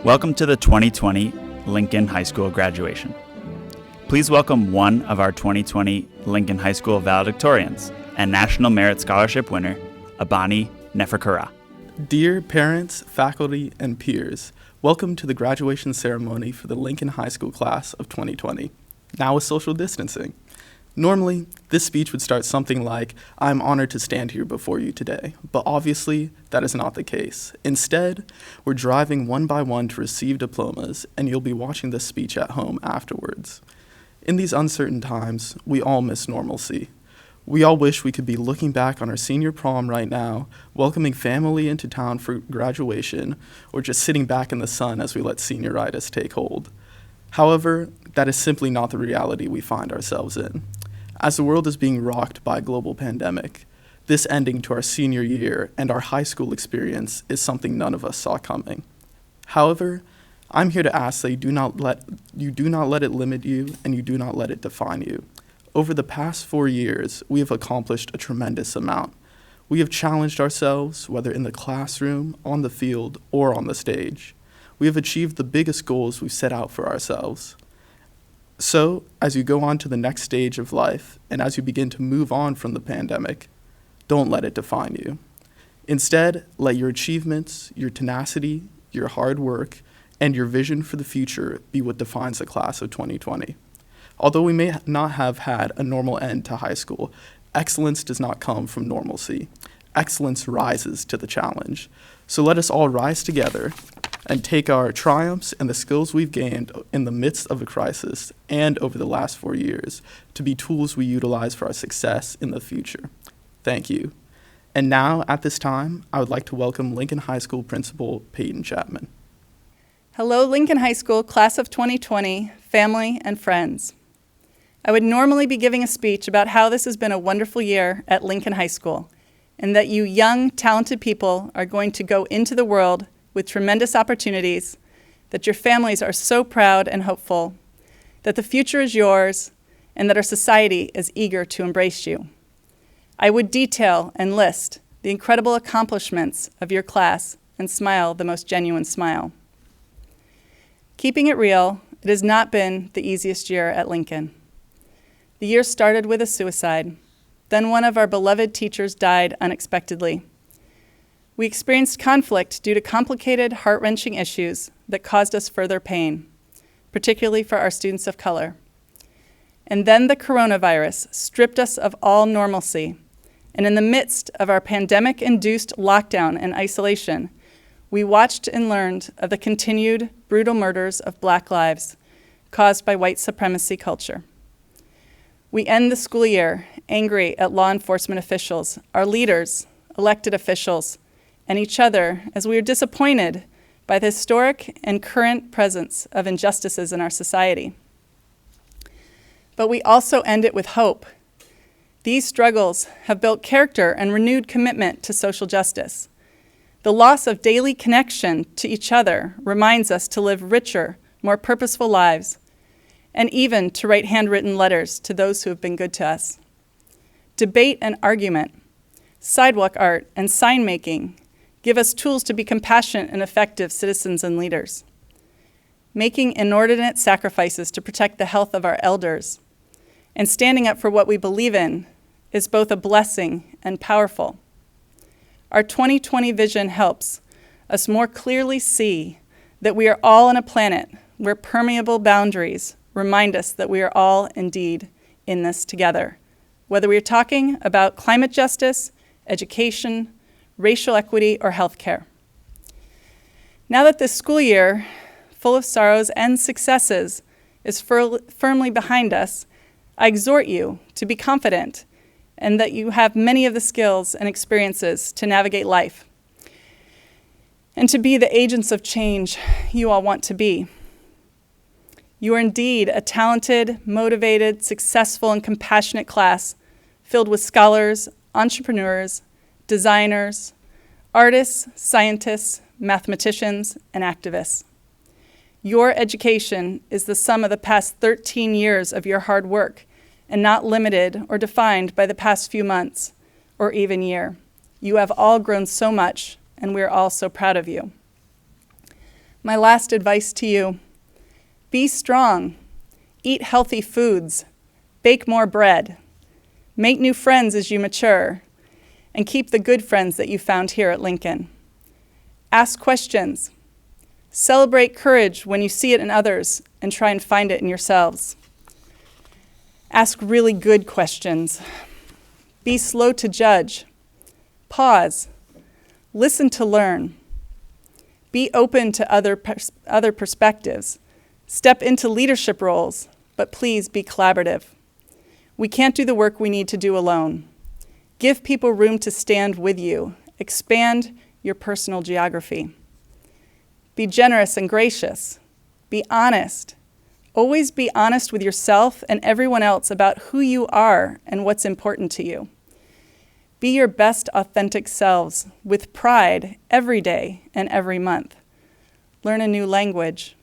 Welcome to the 2020 Lincoln High School graduation. Please welcome one of our 2020 Lincoln High School valedictorians and National Merit Scholarship winner, Abani Neferkara. Dear parents, faculty, and peers, welcome to the graduation ceremony for the Lincoln High School class of 2020, now with social distancing. Normally, this speech would start something like, "I'm honored to stand here before you today," but obviously, that is not the case. Instead, we're driving one by one to receive diplomas, and you'll be watching this speech at home afterwards. In these uncertain times, we all miss normalcy. We all wish we could be looking back on our senior prom right now, welcoming family into town for graduation, or just sitting back in the sun as we let senioritis take hold. However, that is simply not the reality we find ourselves in. As the world is being rocked by a global pandemic, this ending to our senior year and our high school experience is something none of us saw coming. However, I'm here to ask that you do not let it limit you, and you do not let it define you. Over the past 4 years, we have accomplished a tremendous amount. We have challenged ourselves, whether in the classroom, on the field, or on the stage. We have achieved the biggest goals we've set out for ourselves. So, as you go on to the next stage of life, and as you begin to move on from the pandemic, don't let it define you. Instead, let your achievements, your tenacity, your hard work, and your vision for the future be what defines the class of 2020. Although we may not have had a normal end to high school, excellence does not come from normalcy. Excellence rises to the challenge. So let us all rise together and take our triumphs and the skills we've gained in the midst of a crisis and over the last 4 years to be tools we utilize for our success in the future. Thank you. And now, at this time, I would like to welcome Lincoln High School Principal Peyton Chapman. Hello, Lincoln High School, class of 2020, family and friends. I would normally be giving a speech about how this has been a wonderful year at Lincoln High School, and that you young, talented people are going to go into the world with tremendous opportunities, that your families are so proud and hopeful, that the future is yours, and that our society is eager to embrace you. I would detail and list the incredible accomplishments of your class and smile the most genuine smile. Keeping it real, it has not been the easiest year at Lincoln. The year started with a suicide. Then one of our beloved teachers died unexpectedly. We experienced conflict due to complicated, heart-wrenching issues that caused us further pain, particularly for our students of color. And then the coronavirus stripped us of all normalcy, and in the midst of our pandemic-induced lockdown and isolation, we watched and learned of the continued brutal murders of Black lives caused by white supremacy culture. We end the school year angry at law enforcement officials, our leaders, elected officials, and each other as we are disappointed by the historic and current presence of injustices in our society. But we also end it with hope. These struggles have built character and renewed commitment to social justice. The loss of daily connection to each other reminds us to live richer, more purposeful lives, and even to write handwritten letters to those who have been good to us. Debate and argument, sidewalk art, and sign making give us tools to be compassionate and effective citizens and leaders. Making inordinate sacrifices to protect the health of our elders and standing up for what we believe in is both a blessing and powerful. Our 2020 vision helps us more clearly see that we are all on a planet where permeable boundaries remind us that we are all indeed in this together, whether we are talking about climate justice, education, racial equity, or healthcare. Now that this school year, full of sorrows and successes, is firmly behind us, I exhort you to be confident and that you have many of the skills and experiences to navigate life and to be the agents of change you all want to be. You are indeed a talented, motivated, successful, and compassionate class filled with scholars, entrepreneurs, designers, artists, scientists, mathematicians, and activists. Your education is the sum of the past 13 years of your hard work and not limited or defined by the past few months or even year. You have all grown so much, and we are all so proud of you. My last advice to you: be strong, eat healthy foods, bake more bread, make new friends as you mature, and keep the good friends that you found here at Lincoln. Ask questions. Celebrate courage when you see it in others and try and find it in yourselves. Ask really good questions. Be slow to judge. Pause. Listen to learn. Be open to other perspectives. Step into leadership roles, but please be collaborative. We can't do the work we need to do alone. Give people room to stand with you. Expand your personal geography. Be generous and gracious. Be honest. Always be honest with yourself and everyone else about who you are and what's important to you. Be your best authentic selves with pride every day and every month. Learn a new language.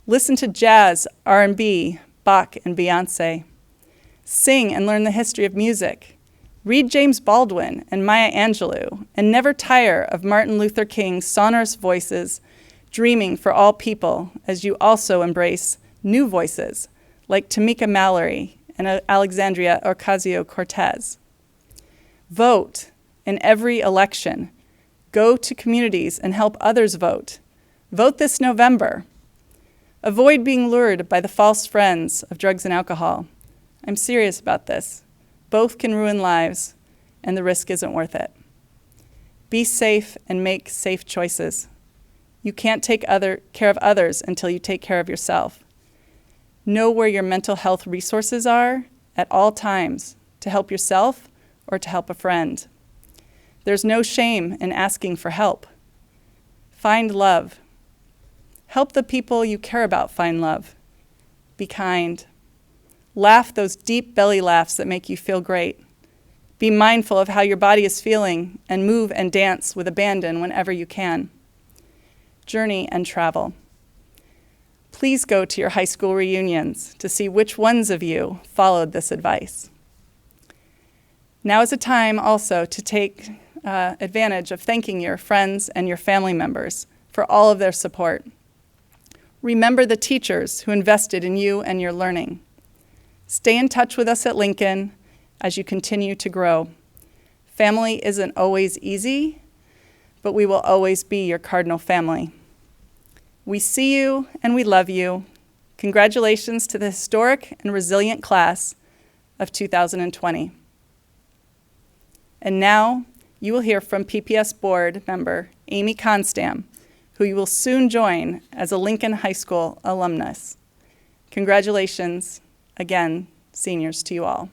Listen to jazz, R&B, Bach, and Beyoncé. Sing and learn the history of music. Read James Baldwin and Maya Angelou, and never tire of Martin Luther King's sonorous voices, dreaming for all people, as you also embrace new voices like Tamika Mallory and Alexandria Ocasio-Cortez. Vote in every election. Go to communities and help others vote. Vote this November. Avoid being lured by the false friends of drugs and alcohol. I'm serious about this. Both can ruin lives, and the risk isn't worth it. Be safe and make safe choices. You can't take care of others until you take care of yourself. Know where your mental health resources are at all times to help yourself or to help a friend. There's no shame in asking for help. Find love. Help the people you care about find love. Be kind. Laugh those deep belly laughs that make you feel great. Be mindful of how your body is feeling and move and dance with abandon whenever you can. Journey and travel. Please go to your high school reunions to see which ones of you followed this advice. Now is a time also to take advantage of thanking your friends and your family members for all of their support. Remember the teachers who invested in you and your learning. Stay in touch with us at Lincoln as you continue to grow. Family isn't always easy, but we will always be your cardinal family. We see you and we love you. Congratulations to the historic and resilient class of 2020. And now you will hear from PPS board member Amy Constam, who you will soon join as a Lincoln High School alumnus. Congratulations again, seniors, to you all.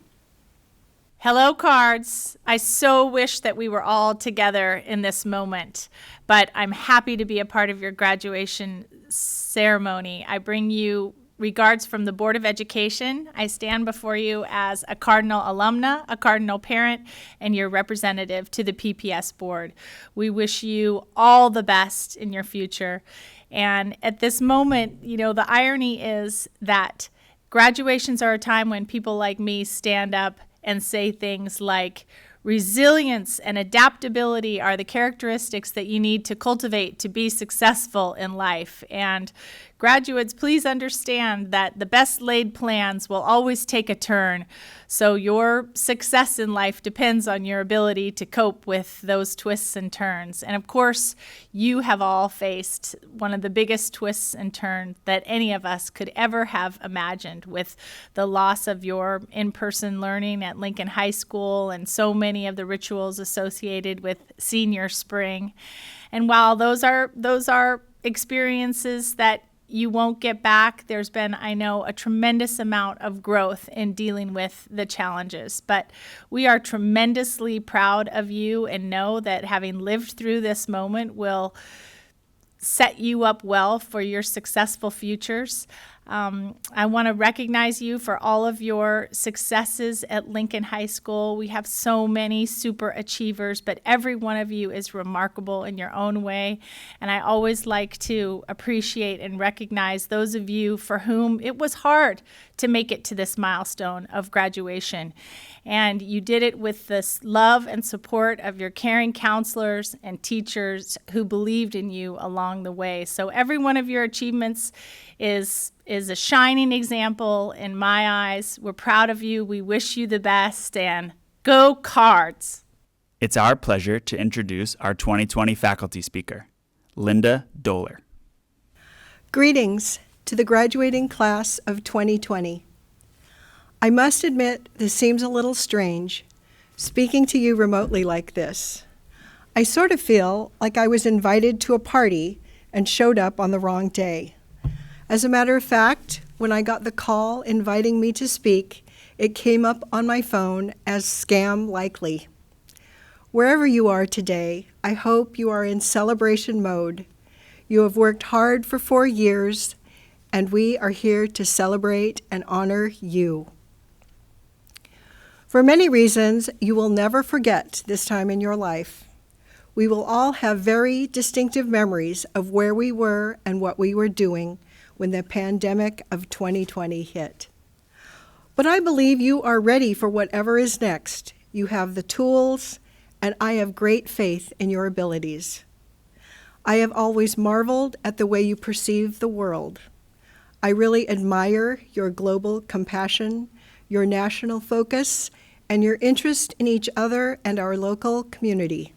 Hello, cards. I so wish that we were all together in this moment, but I'm happy to be a part of your graduation ceremony. I bring you regards from the Board of Education. I stand before you as a Cardinal alumna, a Cardinal parent, and your representative to the PPS board. We wish you all the best in your future. And at this moment, the irony is that graduations are a time when people like me stand up and say things like, resilience and adaptability are the characteristics that you need to cultivate to be successful in life. And graduates, please understand that the best laid plans will always take a turn. So your success in life depends on your ability to cope with those twists and turns. And of course, you have all faced one of the biggest twists and turns that any of us could ever have imagined, with the loss of your in-person learning at Lincoln High School and so many of the rituals associated with senior spring. And while those are experiences that you won't get back, there's been, I know, a tremendous amount of growth in dealing with the challenges. But we are tremendously proud of you and know that having lived through this moment will set you up well for your successful futures. I want to recognize you for all of your successes at Lincoln High School. We have so many super achievers, but every one of you is remarkable in your own way. And I always like to appreciate and recognize those of you for whom it was hard to make it to this milestone of graduation. And you did it with this love and support of your caring counselors and teachers who believed in you along the way. So every one of your achievements is a shining example in my eyes. We're proud of you. We wish you the best, and go Cards! It's our pleasure to introduce our 2020 faculty speaker, Linda Dohler. Greetings to the graduating class of 2020. I must admit this seems a little strange, speaking to you remotely like this. I sort of feel like I was invited to a party and showed up on the wrong day. As a matter of fact, when I got the call inviting me to speak, it came up on my phone as scam likely. Wherever you are today, I hope you are in celebration mode. You have worked hard for 4 years, and we are here to celebrate and honor you. For many reasons, you will never forget this time in your life. We will all have very distinctive memories of where we were and what we were doing when the pandemic of 2020 hit. But I believe you are ready for whatever is next. You have the tools, and I have great faith in your abilities. I have always marveled at the way you perceive the world. I really admire your global compassion, your national focus, and your interest in each other and our local community.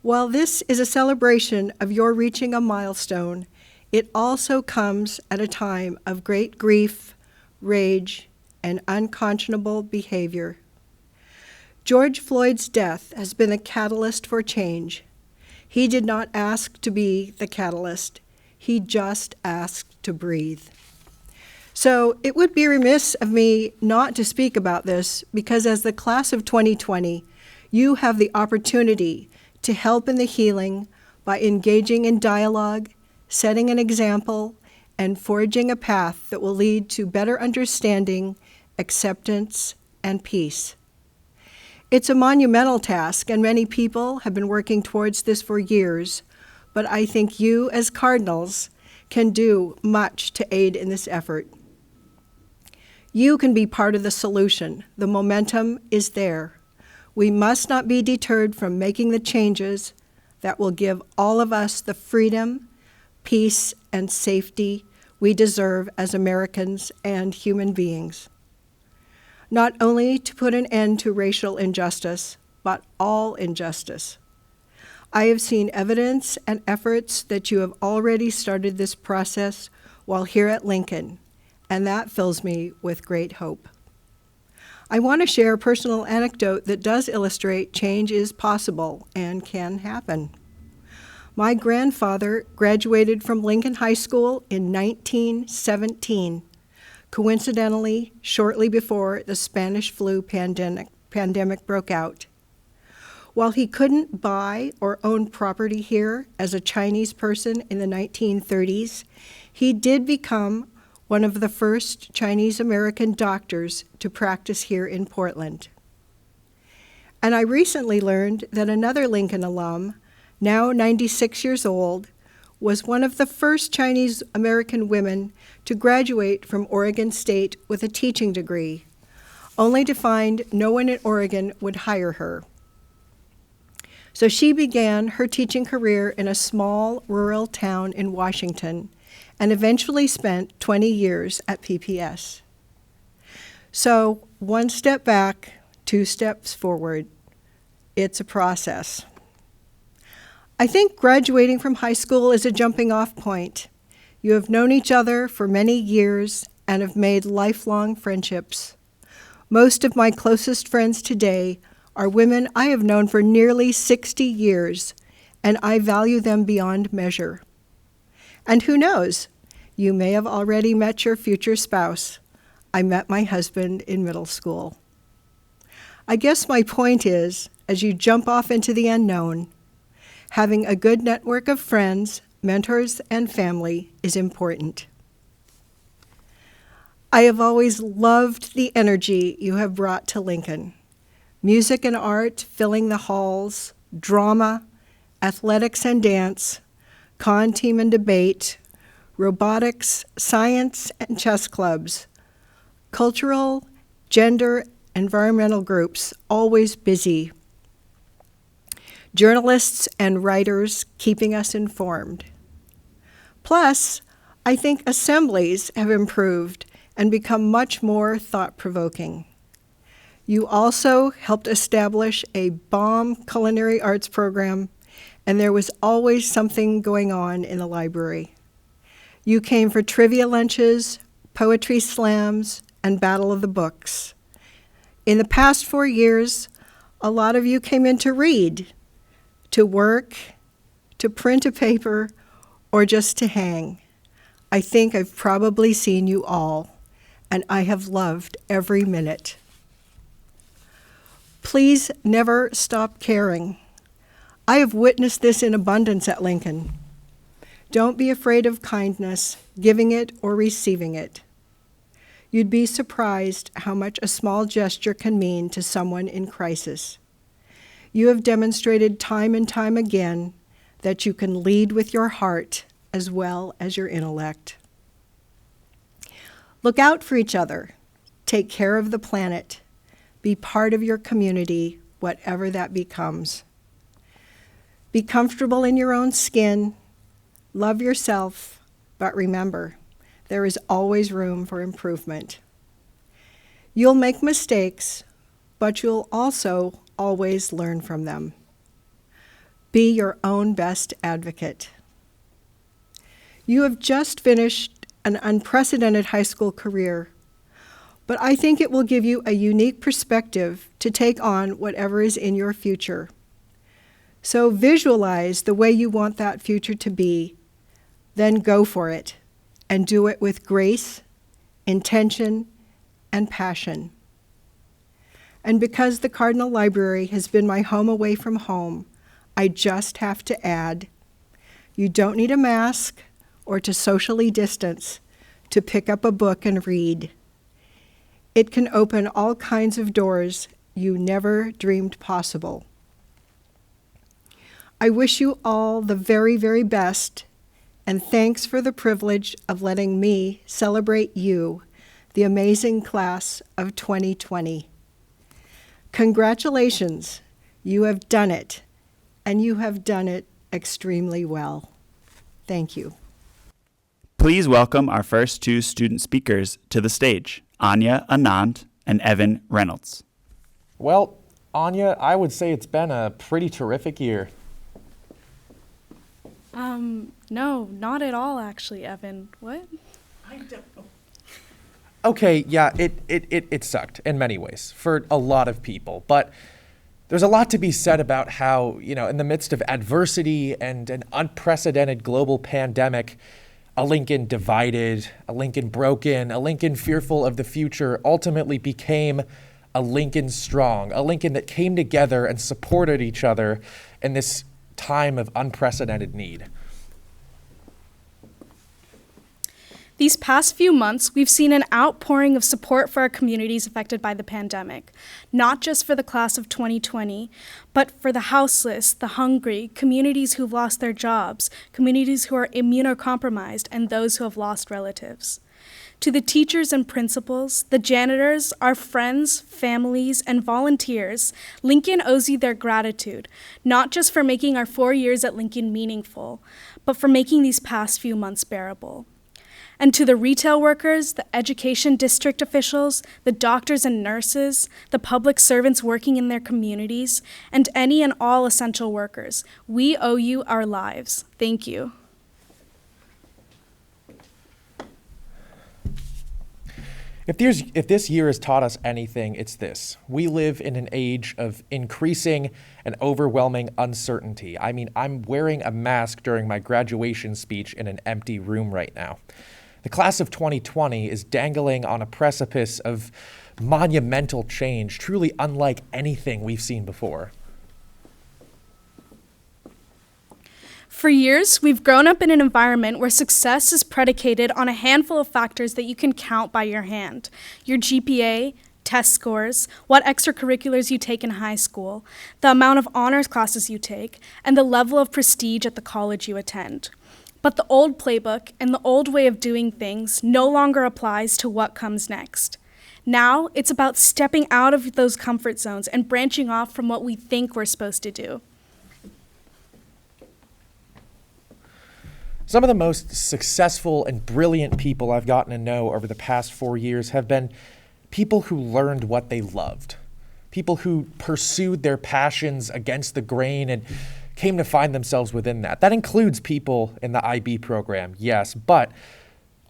While this is a celebration of your reaching a milestone, it also comes at a time of great grief, rage, and unconscionable behavior. George Floyd's death has been a catalyst for change. He did not ask to be the catalyst. He just asked to breathe. So it would be remiss of me not to speak about this, because as the class of 2020, you have the opportunity to help in the healing by engaging in dialogue, setting an example, and forging a path that will lead to better understanding, acceptance, and peace. It's a monumental task, and many people have been working towards this for years, but I think you, as Cardinals, can do much to aid in this effort. You can be part of the solution. The momentum is there. We must not be deterred from making the changes that will give all of us the freedom, peace, and safety we deserve as Americans and human beings. Not only to put an end to racial injustice, but all injustice. I have seen evidence and efforts that you have already started this process while here at Lincoln, and that fills me with great hope. I want to share a personal anecdote that does illustrate change is possible and can happen. My grandfather graduated from Lincoln High School in 1917, coincidentally shortly before the Spanish flu pandemic broke out. While he couldn't buy or own property here as a Chinese person in the 1930s, he did become one of the first Chinese-American doctors to practice here in Portland. And I recently learned that another Lincoln alum, now 96 years old, was one of the first Chinese-American women to graduate from Oregon State with a teaching degree, only to find no one in Oregon would hire her. So she began her teaching career in a small rural town in Washington and eventually spent 20 years at PPS. So 1 step back, 2 steps forward. It's a process. I think graduating from high school is a jumping off point. You have known each other for many years and have made lifelong friendships. Most of my closest friends today are women I have known for nearly 60 years, and I value them beyond measure. And who knows, you may have already met your future spouse. I met my husband in middle school. I guess my point is, as you jump off into the unknown, having a good network of friends, mentors, and family is important. I have always loved the energy you have brought to Lincoln. Music and art filling the halls, drama, athletics and dance, con team and debate, robotics, science and chess clubs, cultural, gender, environmental groups, always busy. Journalists and writers keeping us informed. Plus, I think assemblies have improved and become much more thought-provoking. You also helped establish a bomb culinary arts program, and there was always something going on in the library. You came for trivia lunches, poetry slams, and Battle of the Books. In the past 4 years, a lot of you came in to read, to work, to print a paper, or just to hang. I think I've probably seen you all, and I have loved every minute. Please never stop caring. I have witnessed this in abundance at Lincoln. Don't be afraid of kindness, giving it or receiving it. You'd be surprised how much a small gesture can mean to someone in crisis. You have demonstrated time and time again that you can lead with your heart as well as your intellect. Look out for each other. Take care of the planet. Be part of your community, whatever that becomes. Be comfortable in your own skin. Love yourself, but remember, there is always room for improvement. You'll make mistakes, but you'll also always learn from them. Be your own best advocate. You have just finished an unprecedented high school career, but I think it will give you a unique perspective to take on whatever is in your future. So visualize the way you want that future to be, then go for it, and do it with grace, intention, and passion. And because the Cardinal Library has been my home away from home, I just have to add, you don't need a mask or to socially distance to pick up a book and read. It can open all kinds of doors you never dreamed possible. I wish you all the very, very best, and thanks for the privilege of letting me celebrate you, the amazing class of 2020. Congratulations, you have done it, and you have done it extremely well. Thank you. Please welcome our first two student speakers to the stage, Anya Anand and Evan Reynolds. Well, Anya, I would say it's been a pretty terrific year. No, not at all, actually, Evan. What? I don't know. Okay, yeah, it sucked in many ways for a lot of people, but there's a lot to be said about how, in the midst of adversity and an unprecedented global pandemic, a Lincoln divided, a Lincoln broken, a Lincoln fearful of the future ultimately became a Lincoln strong, a Lincoln that came together and supported each other in this time of unprecedented need. These past few months, we've seen an outpouring of support for our communities affected by the pandemic, not just for the class of 2020, but for the houseless, the hungry, communities who've lost their jobs, communities who are immunocompromised, and those who have lost relatives. To the teachers and principals, the janitors, our friends, families, and volunteers, Lincoln owes you their gratitude, not just for making our 4 years at Lincoln meaningful, but for making these past few months bearable. And to the retail workers, the education district officials, the doctors and nurses, the public servants working in their communities, and any and all essential workers, we owe you our lives. Thank you. If this year has taught us anything, it's this. We live in an age of increasing and overwhelming uncertainty. I mean, I'm wearing a mask during my graduation speech in an empty room right now. The class of 2020 is dangling on a precipice of monumental change, truly unlike anything we've seen before. For years, we've grown up in an environment where success is predicated on a handful of factors that you can count by your hand. Your GPA, test scores, what extracurriculars you take in high school, the amount of honors classes you take, and the level of prestige at the college you attend. But the old playbook and the old way of doing things no longer applies to what comes next. Now, it's about stepping out of those comfort zones and branching off from what we think we're supposed to do. Some of the most successful and brilliant people I've gotten to know over the past 4 years have been people who learned what they loved, people who pursued their passions against the grain and came to find themselves within that. That includes people in the IB program, yes, but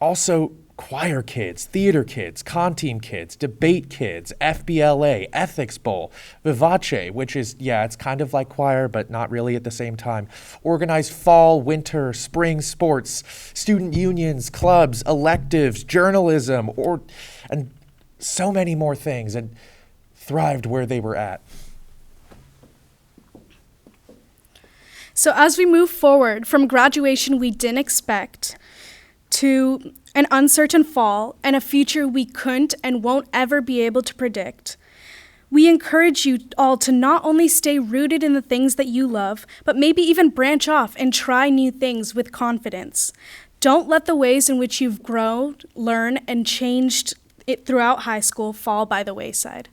also choir kids, theater kids, con team kids, debate kids, FBLA, ethics bowl, Vivace, which is, it's kind of like choir, but not really at the same time. Organized fall, winter, spring sports, student unions, clubs, electives, journalism, and so many more things, and thrived where they were at. So as we move forward from graduation we didn't expect to an uncertain fall and a future we couldn't and won't ever be able to predict, we encourage you all to not only stay rooted in the things that you love, but maybe even branch off and try new things with confidence. Don't let the ways in which you've grown, learned, and changed it throughout high school fall by the wayside.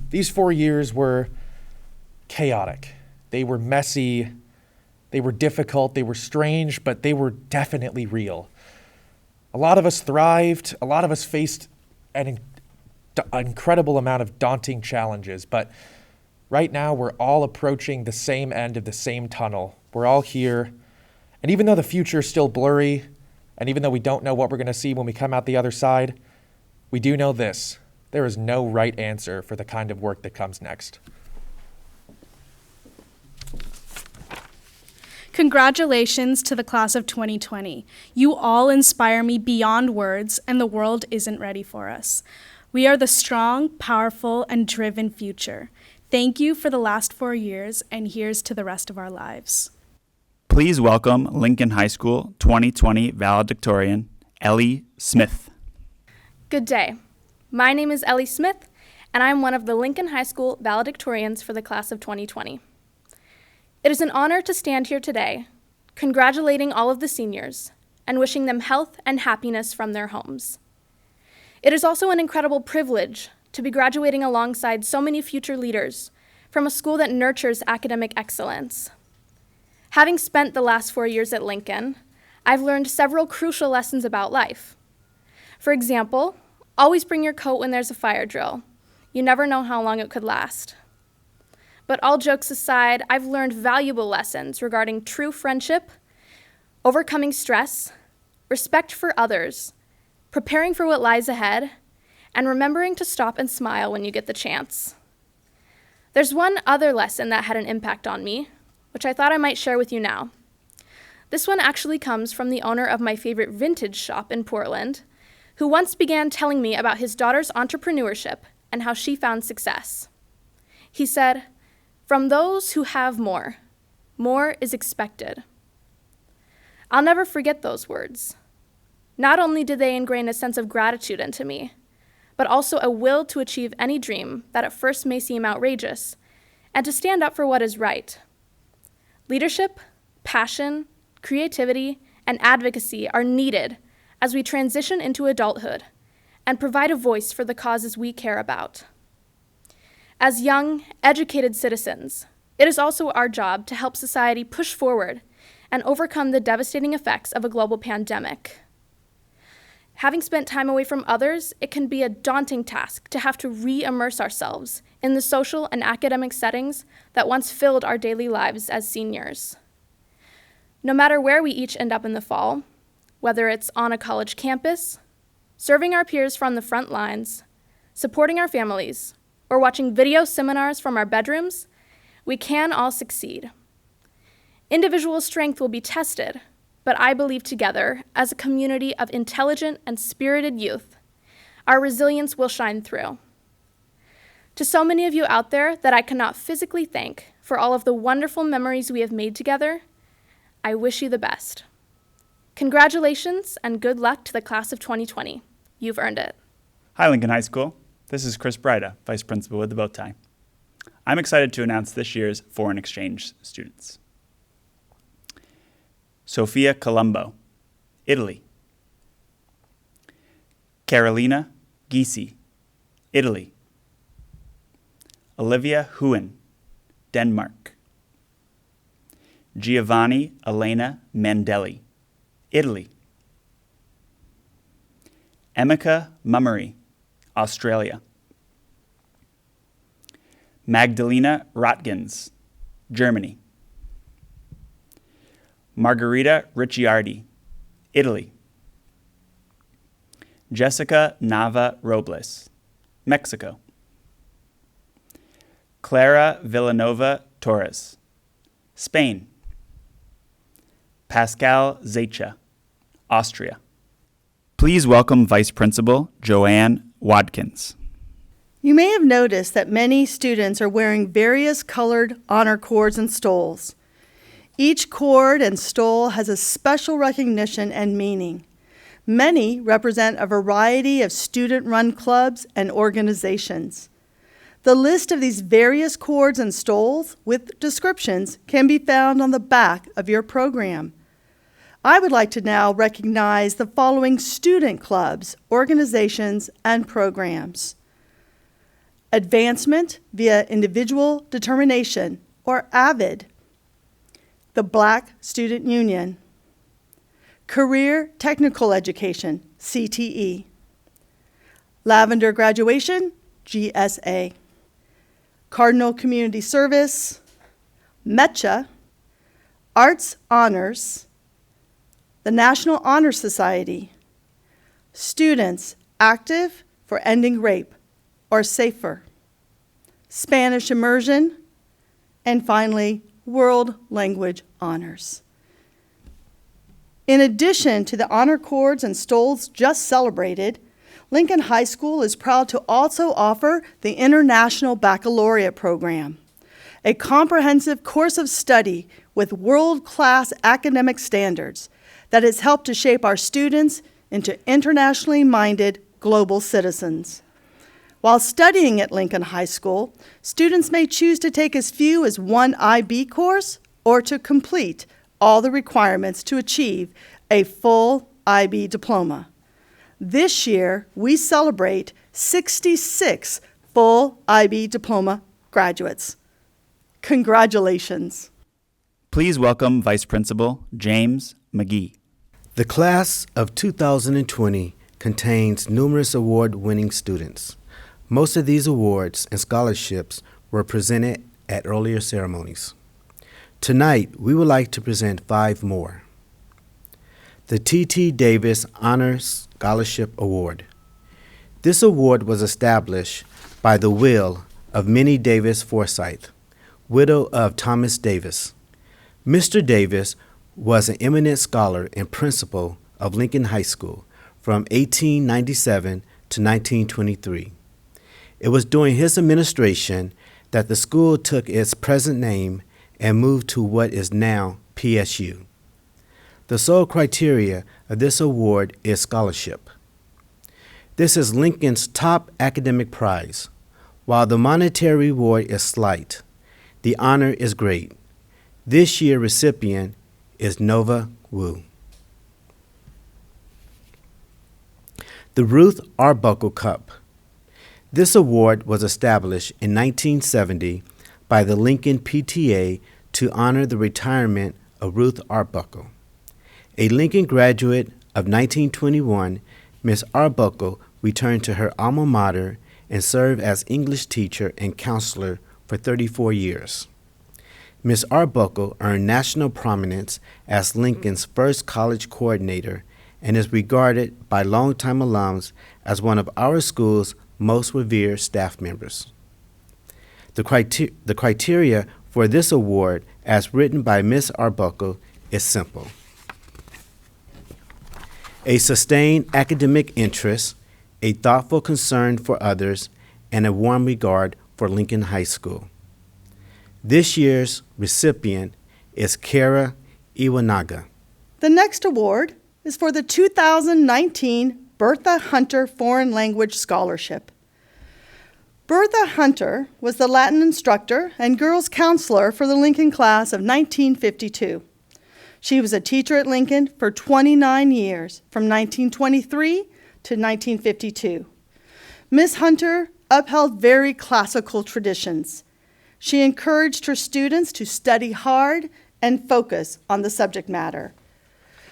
These 4 years were chaotic. They were messy. They were difficult. They were strange, but they were definitely real. A lot of us thrived. A lot of us faced an incredible amount of daunting challenges, but right now we're all approaching the same end of the same tunnel. We're all here. And even though the future is still blurry, and even though we don't know what we're going to see when we come out the other side, we do know this: there is no right answer for the kind of work that comes next. Congratulations to the class of 2020. You all inspire me beyond words, and the world isn't ready for us. We are the strong, powerful, and driven future. Thank you for the last 4 years, and here's to the rest of our lives. Please welcome Lincoln High School 2020 valedictorian, Ellie Smith. Good day. My name is Ellie Smith, and I'm one of the Lincoln High School valedictorians for the class of 2020. It is an honor to stand here today, congratulating all of the seniors and wishing them health and happiness from their homes. It is also an incredible privilege to be graduating alongside so many future leaders from a school that nurtures academic excellence. Having spent the last 4 years at Lincoln, I've learned several crucial lessons about life. For example, always bring your coat when there's a fire drill. You never know how long it could last. But all jokes aside, I've learned valuable lessons regarding true friendship, overcoming stress, respect for others, preparing for what lies ahead, and remembering to stop and smile when you get the chance. There's one other lesson that had an impact on me, which I thought I might share with you now. This one actually comes from the owner of my favorite vintage shop in Portland, who once began telling me about his daughter's entrepreneurship and how she found success. He said, "From those who have more, more is expected." I'll never forget those words. Not only did they ingrain a sense of gratitude into me, but also a will to achieve any dream that at first may seem outrageous, and to stand up for what is right. Leadership, passion, creativity, and advocacy are needed as we transition into adulthood and provide a voice for the causes we care about. As young, educated citizens, it is also our job to help society push forward and overcome the devastating effects of a global pandemic. Having spent time away from others, it can be a daunting task to have to re-immerse ourselves in the social and academic settings that once filled our daily lives as seniors. No matter where we each end up in the fall, whether it's on a college campus, serving our peers from the front lines, supporting our families, or watching video seminars from our bedrooms, we can all succeed. Individual strength will be tested, but I believe together, as a community of intelligent and spirited youth, our resilience will shine through. To so many of you out there that I cannot physically thank, for all of the wonderful memories we have made together. I wish you the best. Congratulations and good luck to the class of 2020. You've earned it. Hi, Lincoln High School. This is Chris Breida, Vice Principal with the bow tie. I'm excited to announce this year's foreign exchange students. Sofia Colombo, Italy. Carolina Gysi, Italy. Olivia Huen, Denmark. Giovanni Elena Mandelli, Italy. Emeka Mummery, Australia. Magdalena Rotkins, Germany. Margarita Ricciardi, Italy. Jessica Nava Robles, Mexico. Clara Villanova Torres, Spain. Pascal Zecha, Austria. Please welcome Vice Principal Joanne Watkins. You may have noticed that many students are wearing various colored honor cords and stoles. Each cord and stole has a special recognition and meaning. Many represent a variety of student-run clubs and organizations. The list of these various cords and stoles with descriptions can be found on the back of your program. I would like to now recognize the following student clubs, organizations, and programs. Advancement via Individual Determination, or AVID. The Black Student Union. Career Technical Education, CTE. Lavender Graduation, GSA. Cardinal Community Service, METCHA, Arts Honors, the National Honor Society, Students Active for Ending Rape, or SAFER, Spanish Immersion, and finally, World Language Honors. In addition to the honor cords and stoles just celebrated, Lincoln High School is proud to also offer the International Baccalaureate Program, a comprehensive course of study with world-class academic standards that has helped to shape our students into internationally minded global citizens. While studying at Lincoln High School, students may choose to take as few as one IB course or to complete all the requirements to achieve a full IB diploma. This year, we celebrate 66 full IB diploma graduates. Congratulations. Please welcome Vice Principal James McGee. The class of 2020 contains numerous award-winning students. Most of these awards and scholarships were presented at earlier ceremonies. Tonight, we would like to present 5 more. The T.T. Davis Honors Scholarship Award. This award was established by the will of Minnie Davis Forsythe, widow of Thomas Davis. Mr. Davis was an eminent scholar and principal of Lincoln High School from 1897 to 1923. It was during his administration that the school took its present name and moved to what is now PSU. The sole criteria of this award is scholarship. This is Lincoln's top academic prize. While the monetary reward is slight, the honor is great. This year's recipient is Nova Wu. The Ruth Arbuckle Cup. This award was established in 1970 by the Lincoln PTA to honor the retirement of Ruth Arbuckle. A Lincoln graduate of 1921, Miss Arbuckle returned to her alma mater and served as English teacher and counselor for 34 years. Miss Arbuckle earned national prominence as Lincoln's first college coordinator and is regarded by longtime alums as one of our school's most revered staff members. The criteria for this award, as written by Miss Arbuckle, is simple. A sustained academic interest, a thoughtful concern for others, and a warm regard for Lincoln High School. This year's recipient is Kara Iwanaga. The next award is for the 2019 Bertha Hunter Foreign Language Scholarship. Bertha Hunter was the Latin instructor and girls counselor for the Lincoln class of 1952. She was a teacher at Lincoln for 29 years, from 1923 to 1952. Ms. Hunter upheld very classical traditions. She encouraged her students to study hard and focus on the subject matter.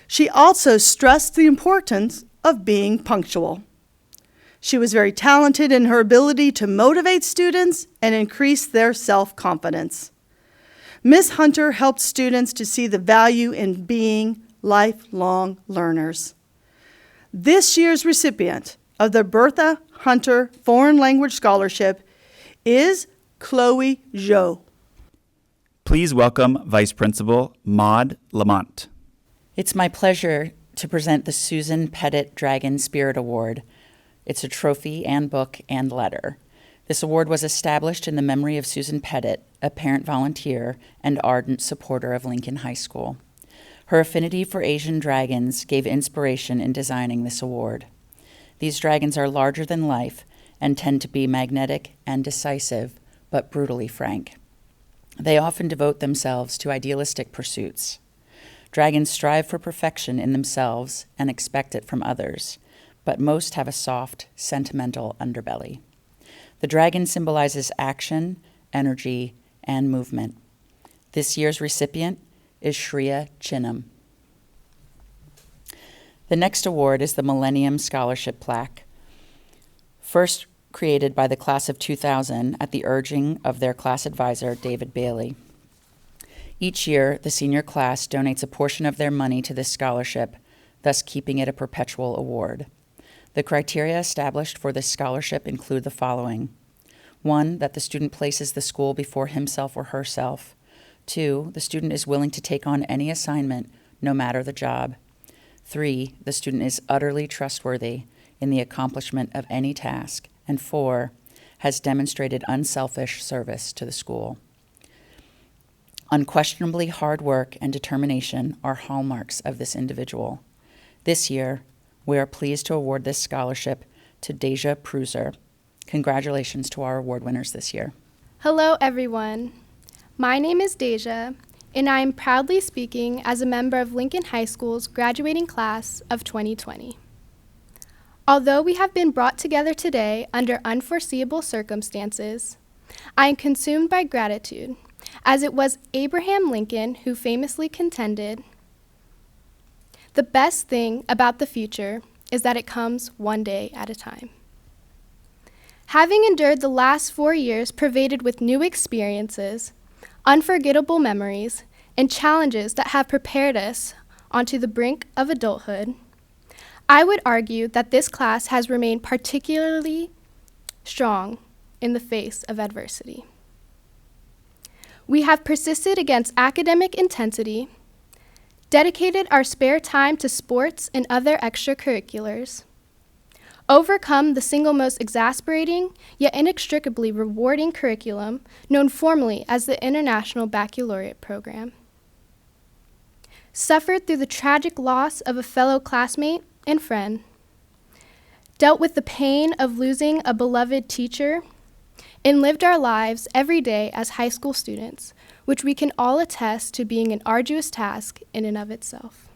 She also stressed the importance of being punctual. She was very talented in her ability to motivate students and increase their self-confidence. Ms. Hunter helped students to see the value in being lifelong learners. This year's recipient of the Bertha Hunter Foreign Language Scholarship is Chloe Zhou. Please welcome Vice Principal Maud Lamont. It's my pleasure to present the Susan Pettit Dragon Spirit Award. It's a trophy and book and letter. This award was established in the memory of Susan Pettit, a parent volunteer and ardent supporter of Lincoln High School. Her affinity for Asian dragons gave inspiration in designing this award. These dragons are larger than life and tend to be magnetic and decisive, but brutally frank. They often devote themselves to idealistic pursuits. Dragons strive for perfection in themselves and expect it from others, but most have a soft, sentimental underbelly. The dragon symbolizes action, energy, and movement. This year's recipient is Shreya Chinnam. The next award is the Millennium Scholarship Plaque, first created by the class of 2000 at the urging of their class advisor, David Bailey. Each year, the senior class donates a portion of their money to this scholarship, thus keeping it a perpetual award. The criteria established for this scholarship include the following. 1, that the student places the school before himself or herself. 2, the student is willing to take on any assignment, no matter the job. 3, the student is utterly trustworthy in the accomplishment of any task. And 4, has demonstrated unselfish service to the school. Unquestionably hard work and determination are hallmarks of this individual. This year, we are pleased to award this scholarship to Deja Pruser. Congratulations to our award winners this year. Hello, everyone. My name is Deja, and I am proudly speaking as a member of Lincoln High School's graduating class of 2020. Although we have been brought together today under unforeseeable circumstances, I am consumed by gratitude, as it was Abraham Lincoln who famously contended, "The best thing about the future is that it comes one day at a time." Having endured the last 4 years pervaded with new experiences, unforgettable memories, and challenges that have prepared us onto the brink of adulthood, I would argue that this class has remained particularly strong in the face of adversity. We have persisted against academic intensity, dedicated our spare time to sports and other extracurriculars, overcome the single most exasperating yet inextricably rewarding curriculum known formally as the International Baccalaureate Program, suffered through the tragic loss of a fellow classmate and friend, dealt with the pain of losing a beloved teacher, and lived our lives every day as high school students, which we can all attest to being an arduous task in and of itself.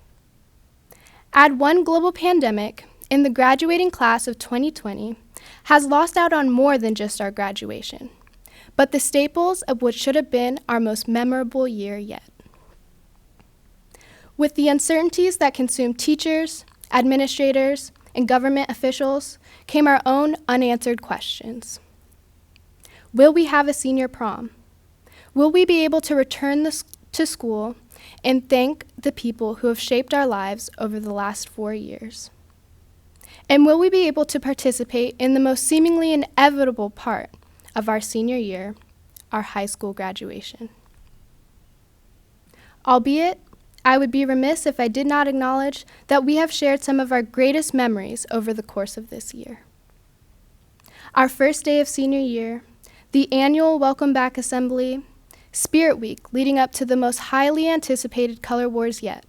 Add one global pandemic, and the graduating class of 2020 has lost out on more than just our graduation, but the staples of what should have been our most memorable year yet. With the uncertainties that consume teachers, administrators, and government officials came our own unanswered questions. Will we have a senior prom? Will we be able to return to school and thank the people who have shaped our lives over the last 4 years? And will we be able to participate in the most seemingly inevitable part of our senior year, our high school graduation? Albeit, I would be remiss if I did not acknowledge that we have shared some of our greatest memories over the course of this year. Our first day of senior year, the annual Welcome Back Assembly, Spirit Week leading up to the most highly anticipated Color Wars yet.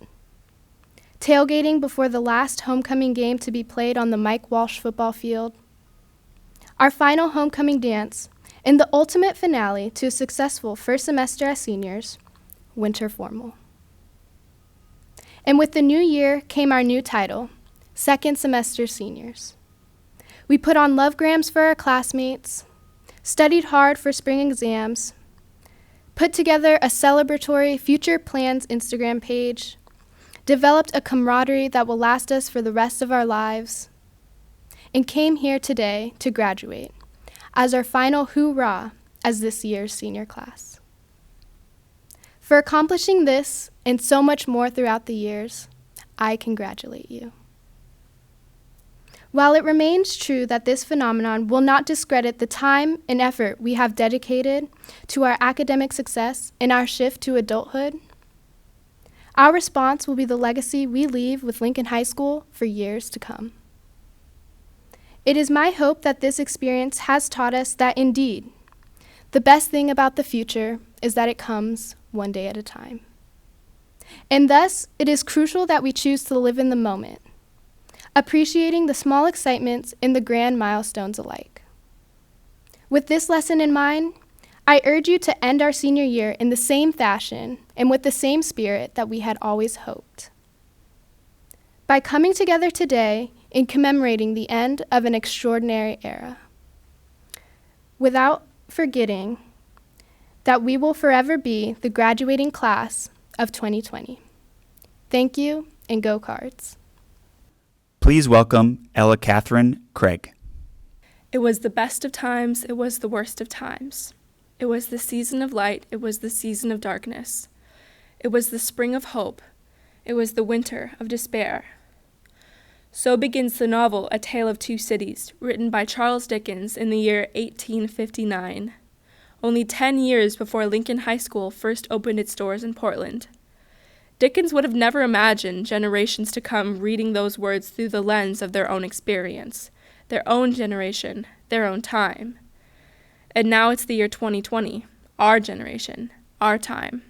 Tailgating before the last homecoming game to be played on the Mike Walsh football field. Our final homecoming dance, and the ultimate finale to a successful first semester as seniors, winter formal. And with the new year came our new title, second semester seniors. We put on lovegrams for our classmates, studied hard for spring exams, put together a celebratory future plans Instagram page, developed a camaraderie that will last us for the rest of our lives, and came here today to graduate as our final hoorah as this year's senior class. For accomplishing this and so much more throughout the years, I congratulate you. While it remains true that this phenomenon will not discredit the time and effort we have dedicated to our academic success in our shift to adulthood, our response will be the legacy we leave with Lincoln High School for years to come. It is my hope that this experience has taught us that indeed, the best thing about the future is that it comes one day at a time. And thus, it is crucial that we choose to live in the moment, appreciating the small excitements and the grand milestones alike. With this lesson in mind, I urge you to end our senior year in the same fashion and with the same spirit that we had always hoped. By coming together today in commemorating the end of an extraordinary era, without forgetting that we will forever be the graduating class of 2020. Thank you, and go Cards. Please welcome Ella Catherine Craig. It was the best of times, it was the worst of times. It was the season of light, it was the season of darkness. It was the spring of hope, it was the winter of despair. So begins the novel A Tale of Two Cities, written by Charles Dickens in the year 1859, only 10 years before Lincoln High School first opened its doors in Portland. Dickens would have never imagined generations to come reading those words through the lens of their own experience, their own generation, their own time. And now it's the year 2020, our generation, our time.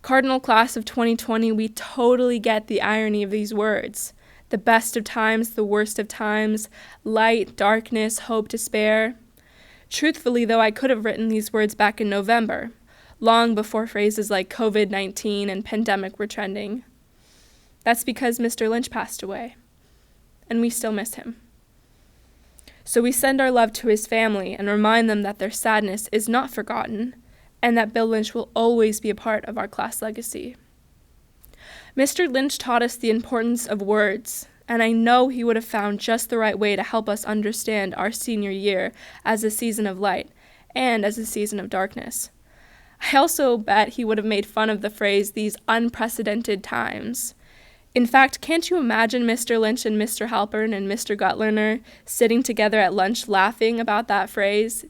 Cardinal Class of 2020, we totally get the irony of these words. The best of times, the worst of times, light, darkness, hope, despair. Truthfully, though, I could have written these words back in November, long before phrases like COVID-19 and pandemic were trending. That's because Mr. Lynch passed away, and we still miss him. So we send our love to his family and remind them that their sadness is not forgotten, and that Bill Lynch will always be a part of our class legacy. Mr. Lynch taught us the importance of words, and I know he would have found just the right way to help us understand our senior year as a season of light and as a season of darkness. I also bet he would have made fun of the phrase, these unprecedented times. In fact, can't you imagine Mr. Lynch and Mr. Halpern and Mr. Gutlerner sitting together at lunch laughing about that phrase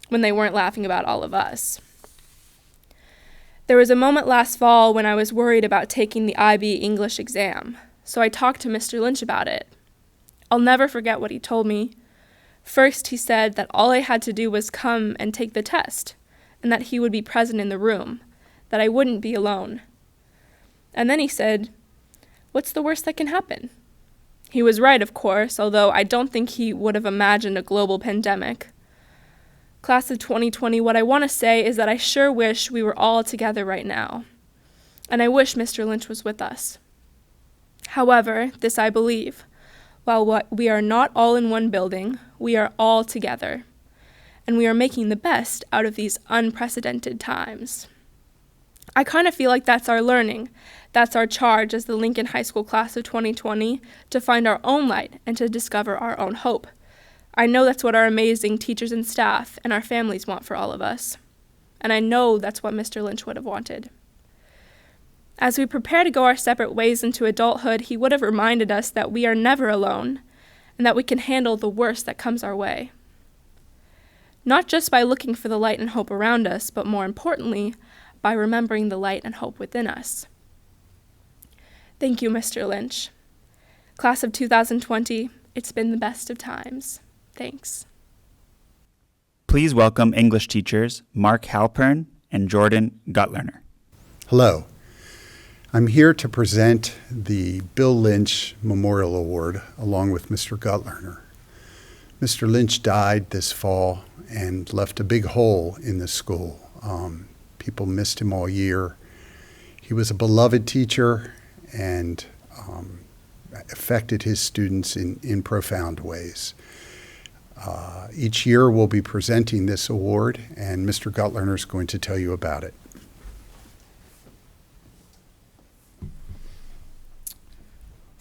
when they weren't laughing about all of us? There was a moment last fall when I was worried about taking the IB English exam, so I talked to Mr. Lynch about it. I'll never forget what he told me. First, he said that all I had to do was come and take the test, and that he would be present in the room, that I wouldn't be alone. And then he said, "What's the worst that can happen?" He was right, of course, although I don't think he would have imagined a global pandemic. Class of 2020, what I want to say is that I sure wish we were all together right now, and I wish Mr. Lynch was with us. However, this I believe, while we are not all in one building, we are all together, and we are making the best out of these unprecedented times. I kind of feel like that's our learning, that's our charge as the Lincoln High School class of 2020, to find our own light and to discover our own hope. I know that's what our amazing teachers and staff and our families want for all of us, and I know that's what Mr. Lynch would have wanted. As we prepare to go our separate ways into adulthood, he would have reminded us that we are never alone, and that we can handle the worst that comes our way. Not just by looking for the light and hope around us, but more importantly, by remembering the light and hope within us. Thank you, Mr. Lynch. Class of 2020, it's been the best of times. Thanks. Please welcome English teachers Mark Halpern and Jordan Gutlerner. Hello. I'm here to present the Bill Lynch Memorial Award along with Mr. Gutlerner. Mr. Lynch died this fall and left a big hole in the school. People missed him all year. He was a beloved teacher and affected his students in profound ways. Each year we'll be presenting this award, and Mr. Gutlerner is going to tell you about it.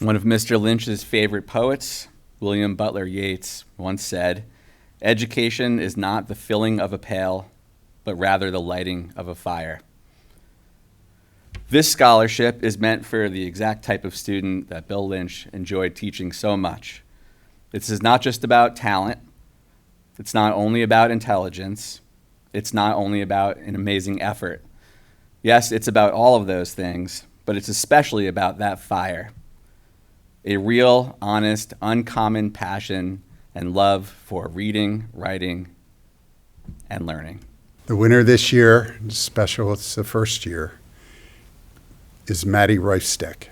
One of Mr. Lynch's favorite poets, William Butler Yeats, once said, "Education is not the filling of a pail, but rather the lighting of a fire." This scholarship is meant for the exact type of student that Bill Lynch enjoyed teaching so much. This is not just about talent. It's not only about intelligence. It's not only about an amazing effort. Yes, it's about all of those things, but it's especially about that fire. A real, honest, uncommon passion and love for reading, writing, and learning. The winner this year, special, it's the first year, is Maddie Reifsteck.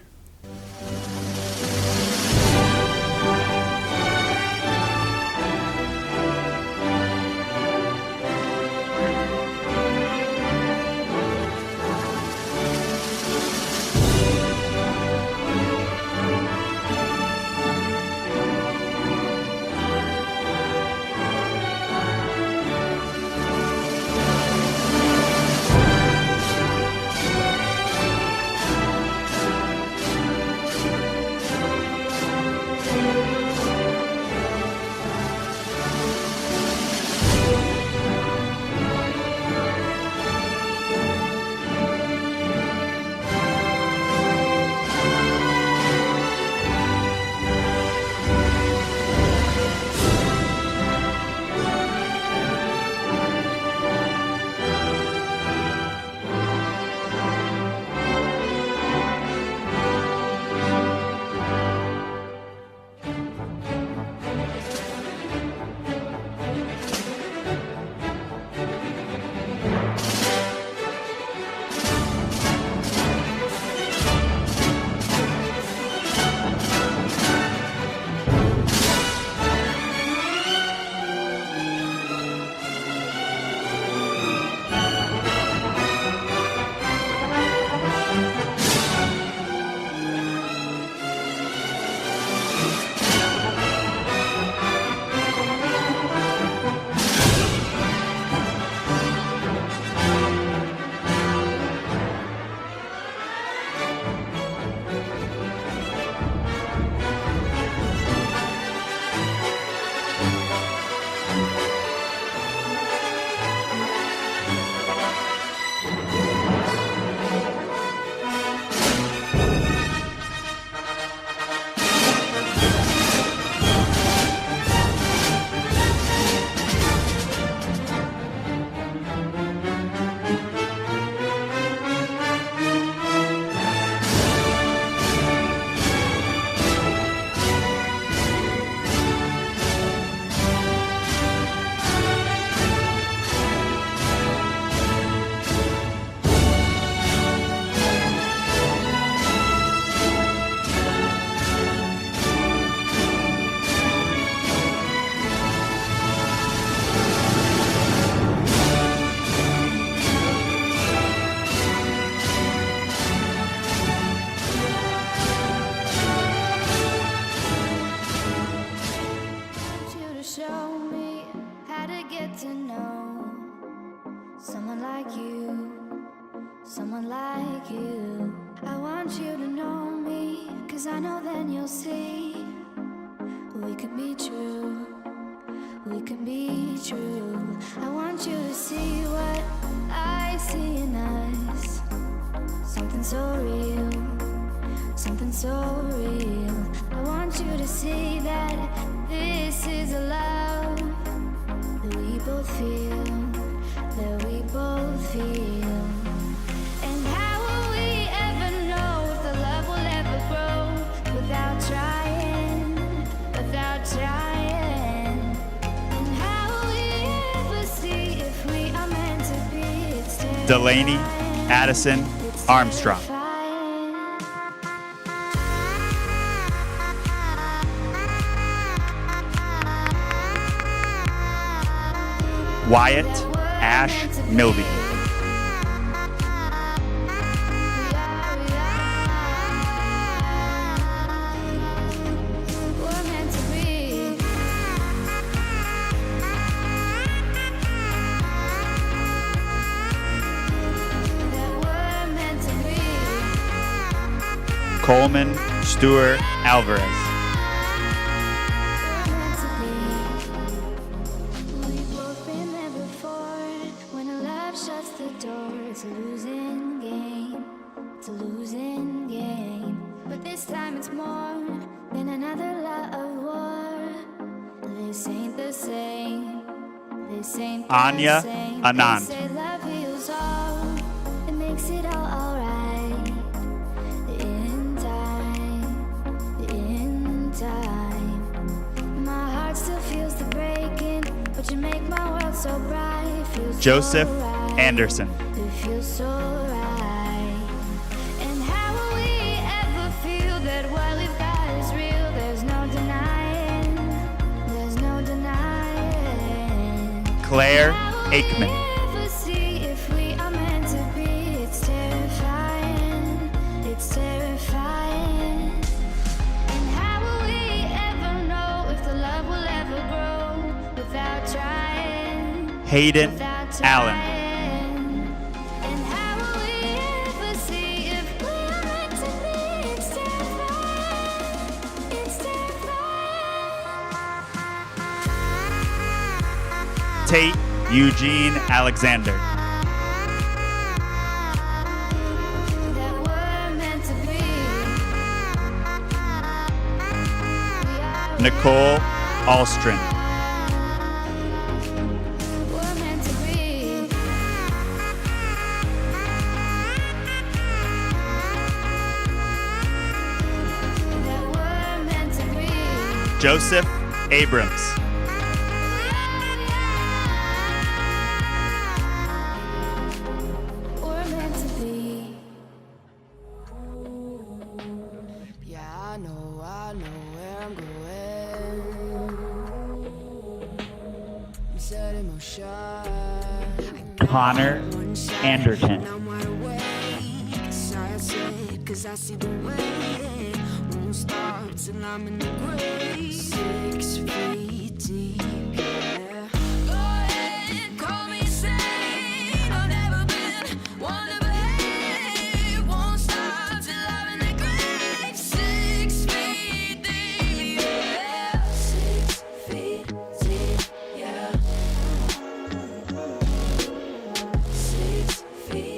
someone like you. I want you to know me, 'cause I know then you'll see we can be true, we can be true. I want you to see what I see in us, something so real, something so real. I want you to see that this is a love that we both feel, that we both feel. And how will we ever know if the love will ever grow without trying, without trying? And how will we ever see if we are meant to be? It's Delaney Addison Armstrong. Wyatt Ash Milby. Coleman Stewart Alvarez. Anya Anand. Joseph Anderson. Claire Aikman. Hayden Allen. Tate Eugene Alexander. Nicole Alstrin. Joseph Abrams. Connor Anderton.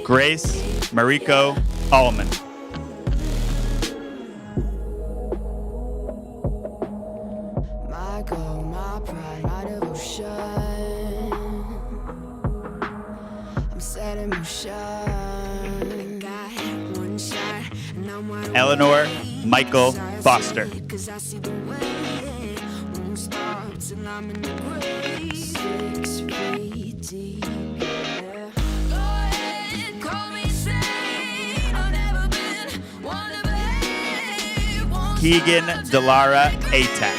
Grace Mariko Allman. My goal, my pride, my devotion. I'm setting motion. I got one shot, and I'm wide Eleanor Michael Foster. Cause I see the way. Won't stop till I'm in the grave. 6 feet deep. Keegan Delara Atack.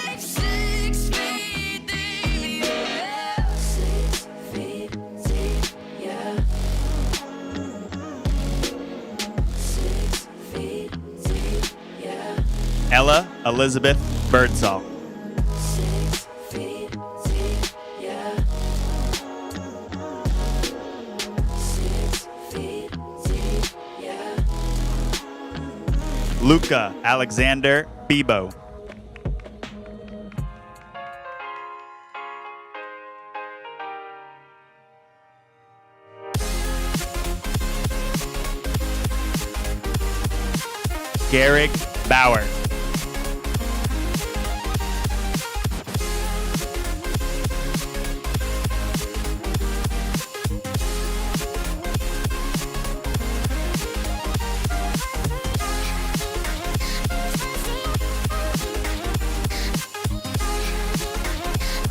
Ella Elizabeth Birdsall. Luca Alexander Bebo. Garrick Bauer.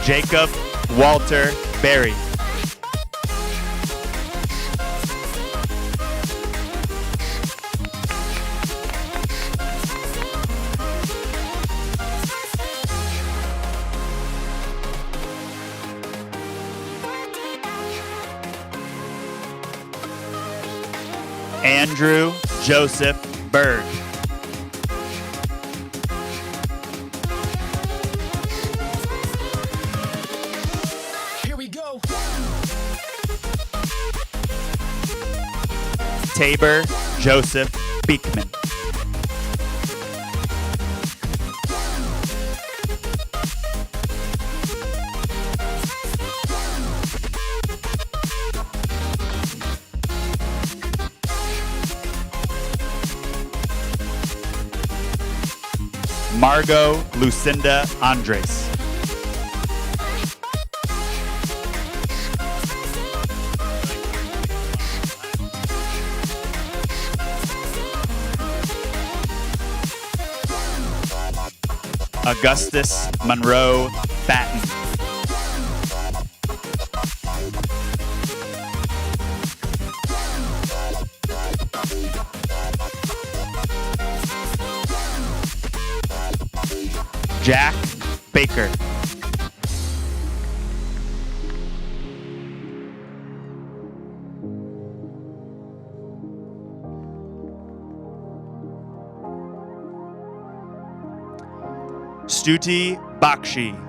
Jacob Walter Berry. Andrew Joseph Berg. Here we go. Tabor Joseph Beekman. Margot Lucinda Andres. Augustus Monroe Batten. Jack Baker. Stuti Bakshi.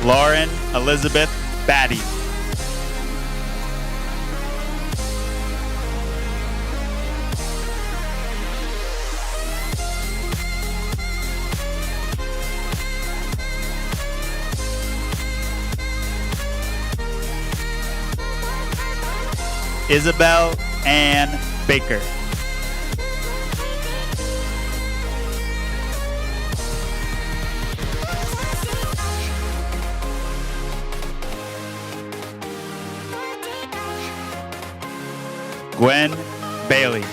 Lauren Elizabeth Batty. Isabel Ann Baker. Gwen Bailey.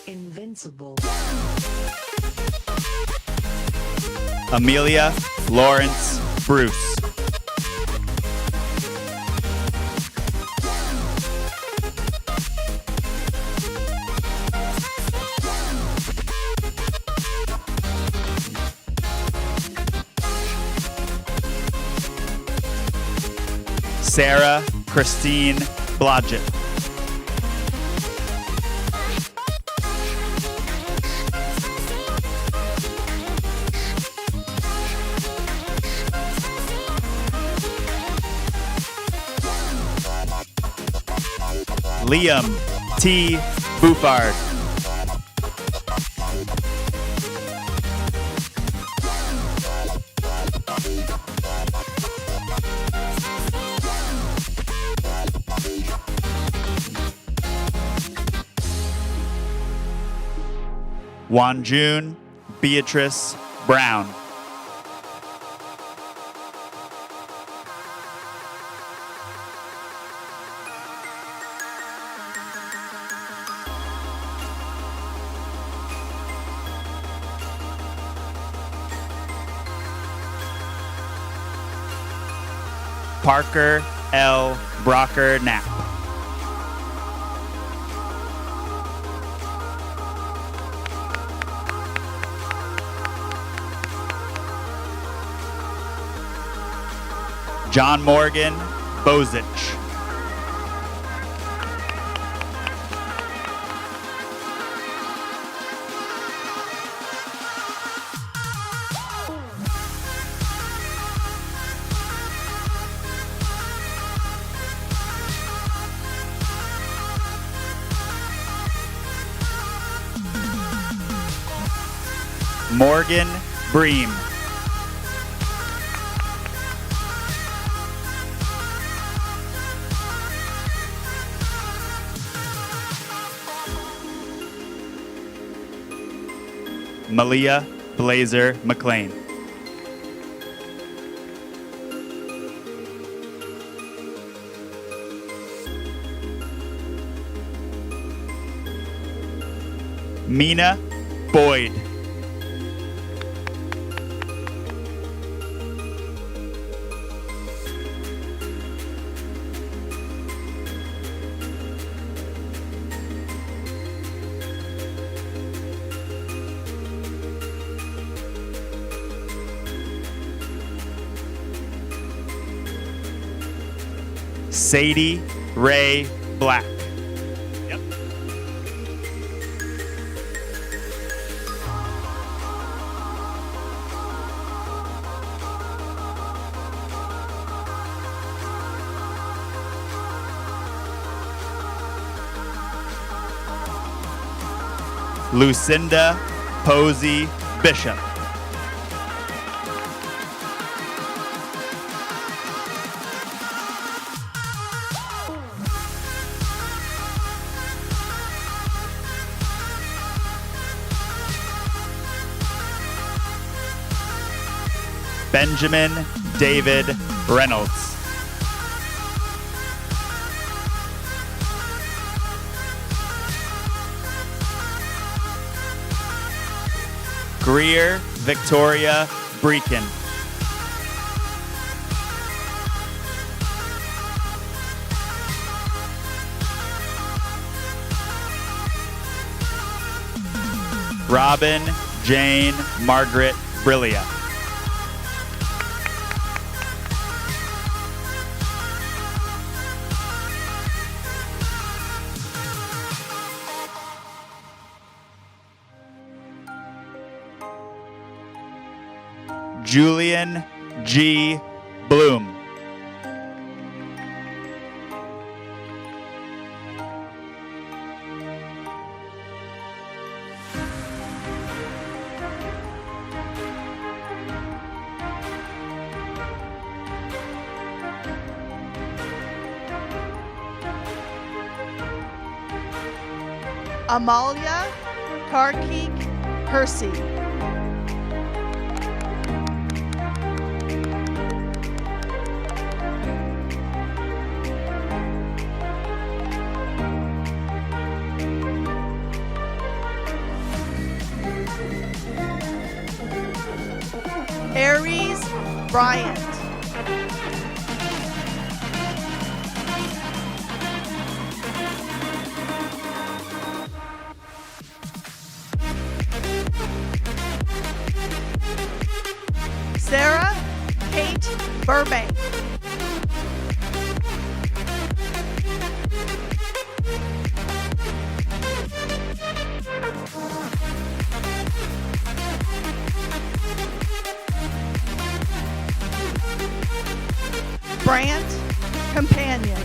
Invincible. Amelia Lawrence Bruce. Sarah Christine Blodgett. Liam T. Buffard. Wanjun Beatrice Brown. Parker L. Brocker Knapp. John Morgan Bozich. Morgan Bream. Malia Blazer McLean. Mina Boyd. Sadie Ray Black. Yep. Lucinda Posey Bishop. Benjamin David Reynolds. Greer Victoria Breakin. Robin Jane Margaret Brillia. Julian G. Bloom. Amalia Karkik Hersey. Aries Bryant. Sarah Kate Burbank. Brant Companion.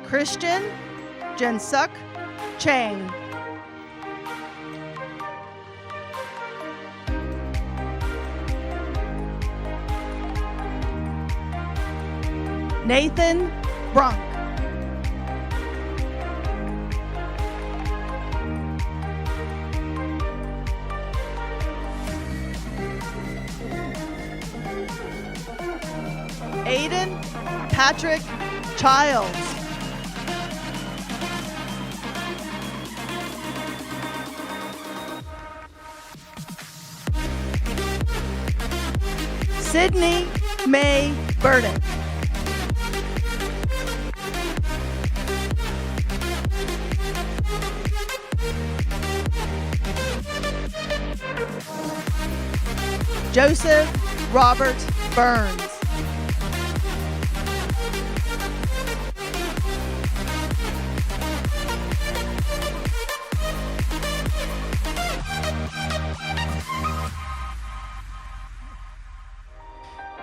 Christian Jensuk Chang. Nathan Brunk. Aiden Patrick Childs. Sydney May Burden. Joseph Robert Burns.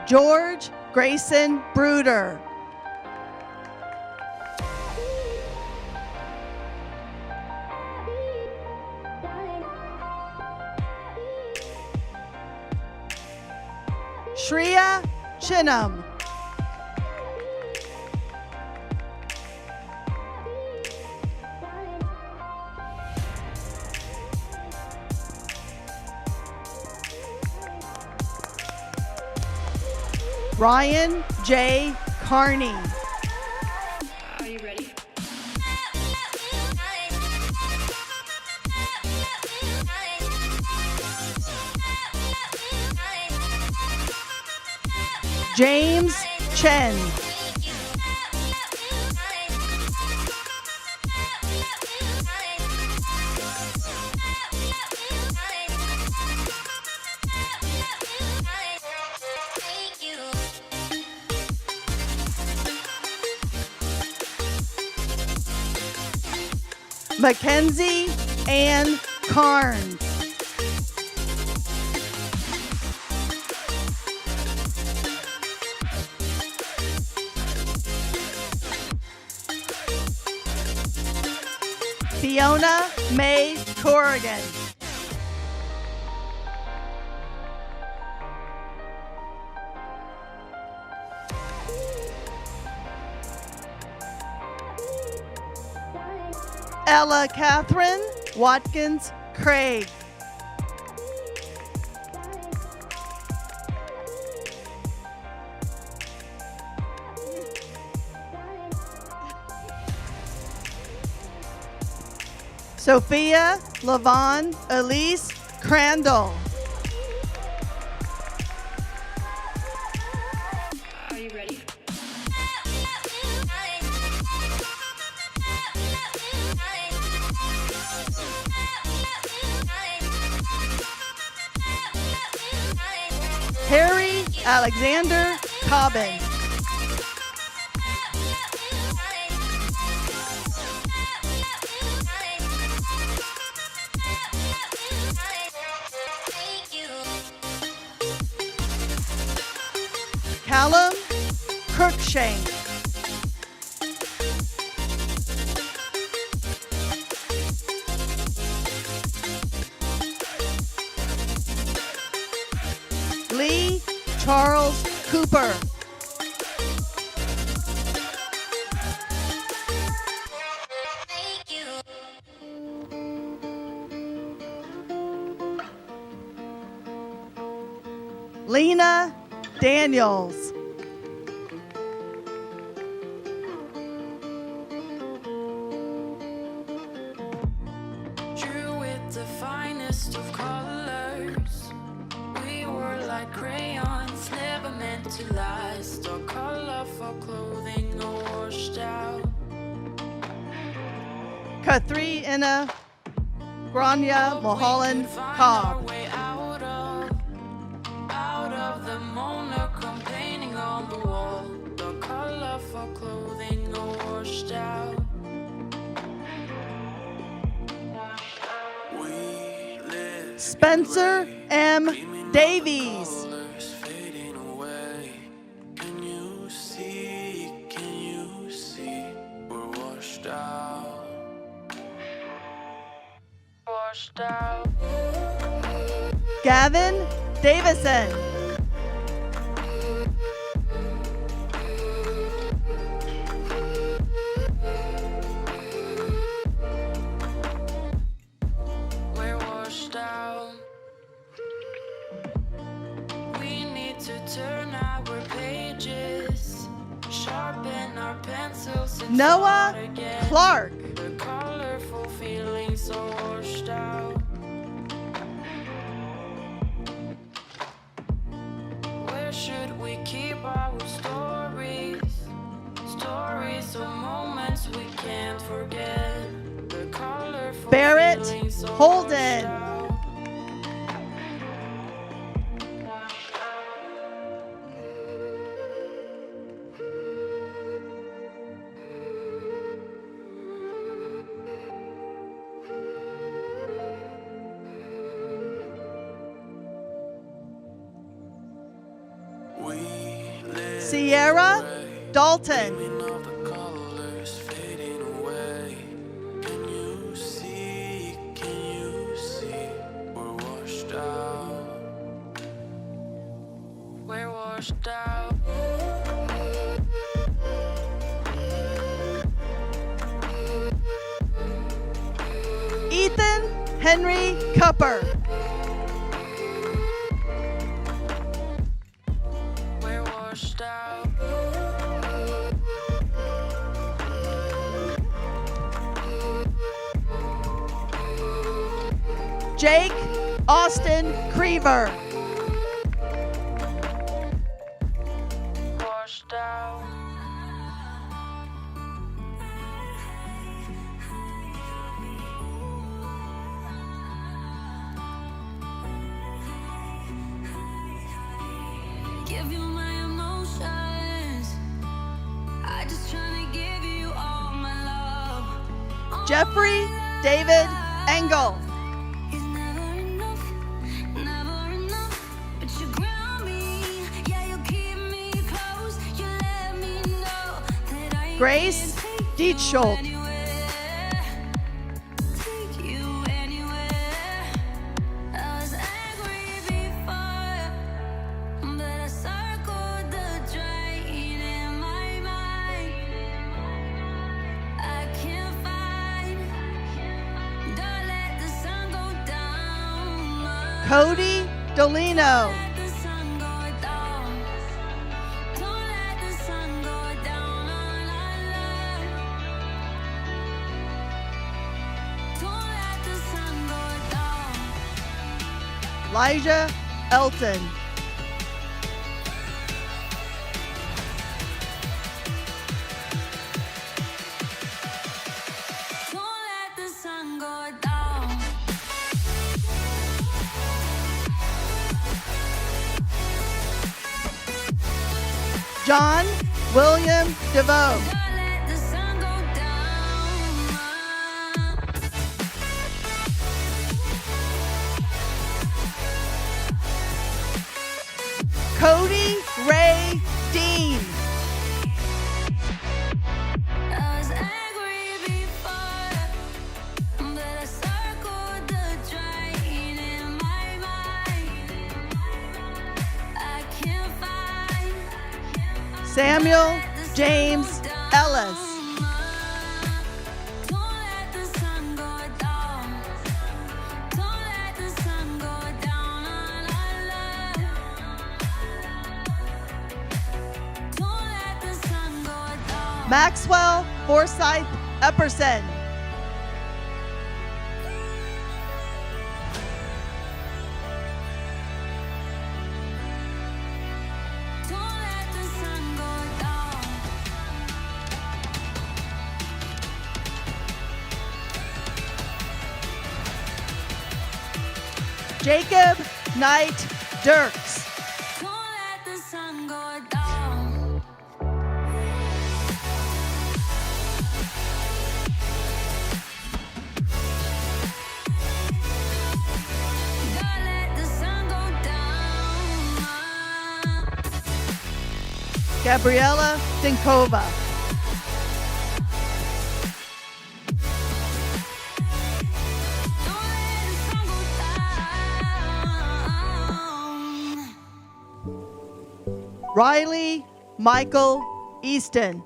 George Grayson Bruder. Shreya Chinham. Ryan J. Carney. Are you ready? James Chen. Mackenzie Ann Carnes. Fiona May Corrigan. Ella Catherine Watkins Craig. Sophia Lavon Elise Crandall. Are you ready? Harry Alexander Cobbin. Callum Cruikshank. Lee Charles Cooper. Lena Daniels. Drew with the finest of colors. We were like crayons, never meant to last. Our colorful clothing all washed out. Katharina Grania Mulholland Cobb. Out of the monochrome painting on the wall. Our colorful clothing all washed out. Spencer M. Davies. Can you see, we're washed out. Washed out. Gavin Davison. We're washed out. We need to turn our pages, sharpen our pencils, and Noah start again. Clark. The colorful feelings are washed out. Where should we keep our stories? Stories of moments we can't forget. The colorful Barrett feelings are Holden. washed out. Sierra Dalton. We're washed out. Ethan Henry Cupper. We're washed out. Jake Austin Creever. Washed out. Jeffrey David Engel. Grace Dietscholt. Cody Dolino. Elijah Elton. John William DeVoe. Cody Ray Dean. Samuel James Ellis. Maxwell Forsyth Epperson. Jacob Knight Dirks. Gabriela Dinkova. Riley Michael Easton.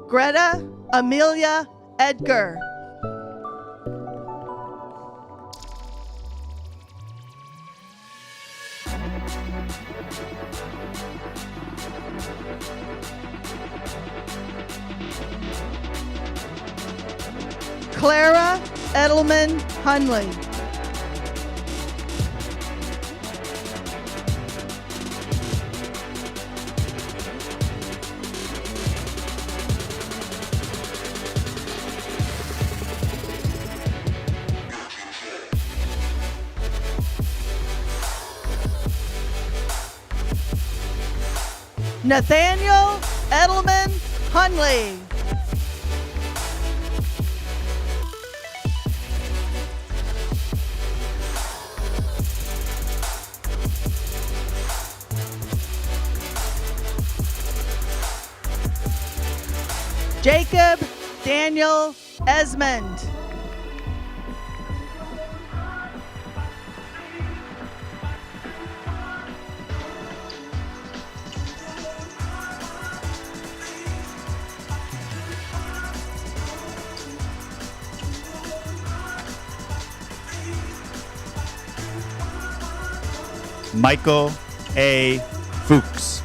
Greta Amelia Edgar. Clara Edelman Hunley. Nathaniel Edelman Hunley. Jacob Daniel Esmond. Michael A. Fuchs.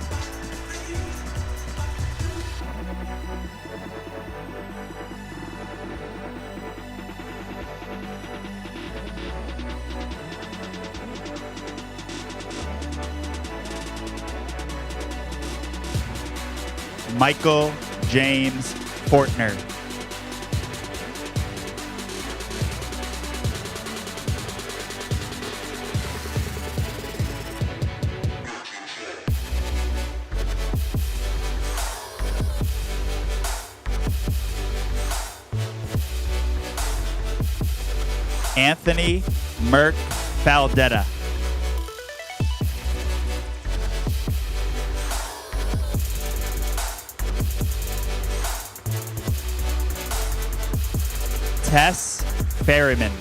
Michael James Fortner. Anthony Merck Faldetta. Tess Ferryman.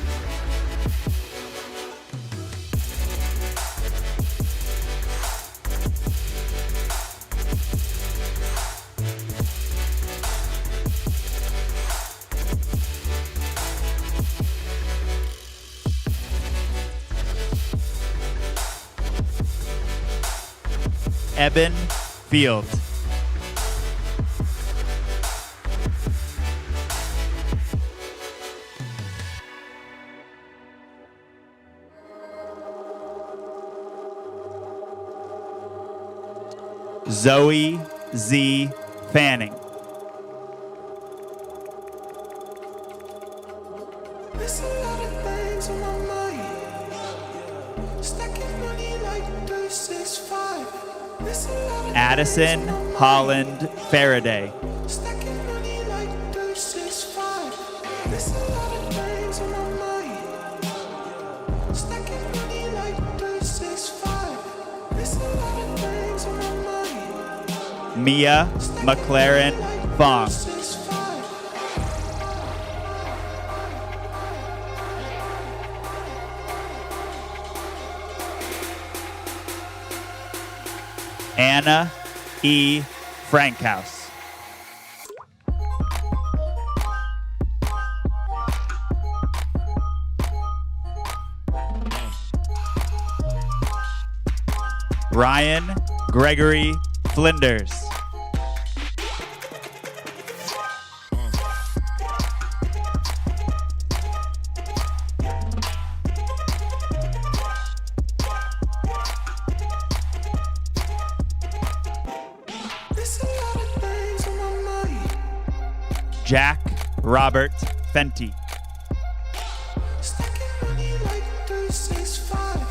Eben Field. Zoe Z. Fanning. There's a lot of things on my mind. Stacking money like this is five. There's a lot of Addison Holland Faraday. stacking money like this is five. There's a lot of things on my mind. Stacking money like this is five. There's a lot of things on my mind. Mia McLaren Fong. This is five. Anna E. Frankhouse. Ryan Gregory Flinders. There's a lot of things on my mind. Jack Robert Fenty. Stacking money like this is five.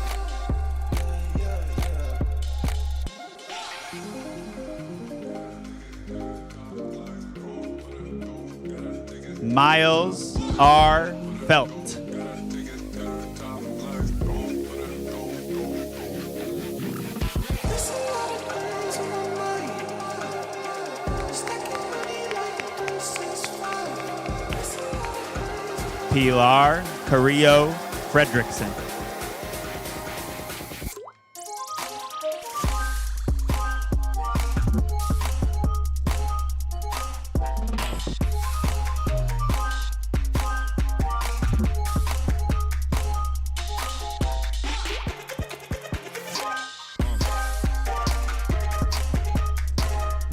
Miles R. Felt. There's a lot of things on my mind. Stacking money like this is five. There's a lot of things. Pilar Carrillo Fredrickson.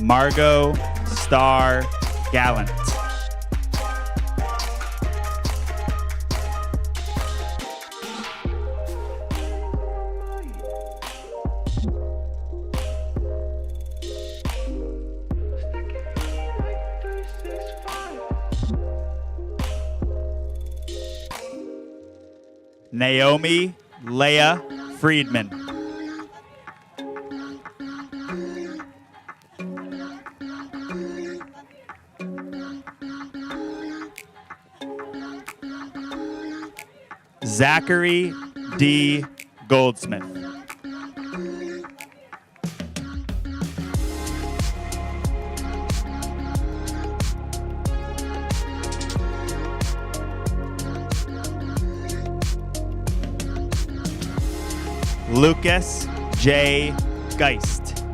Margot Starr Gallant. Naomi Leah Friedman. Zachary D. Goldsmith. Lucas J. Geist.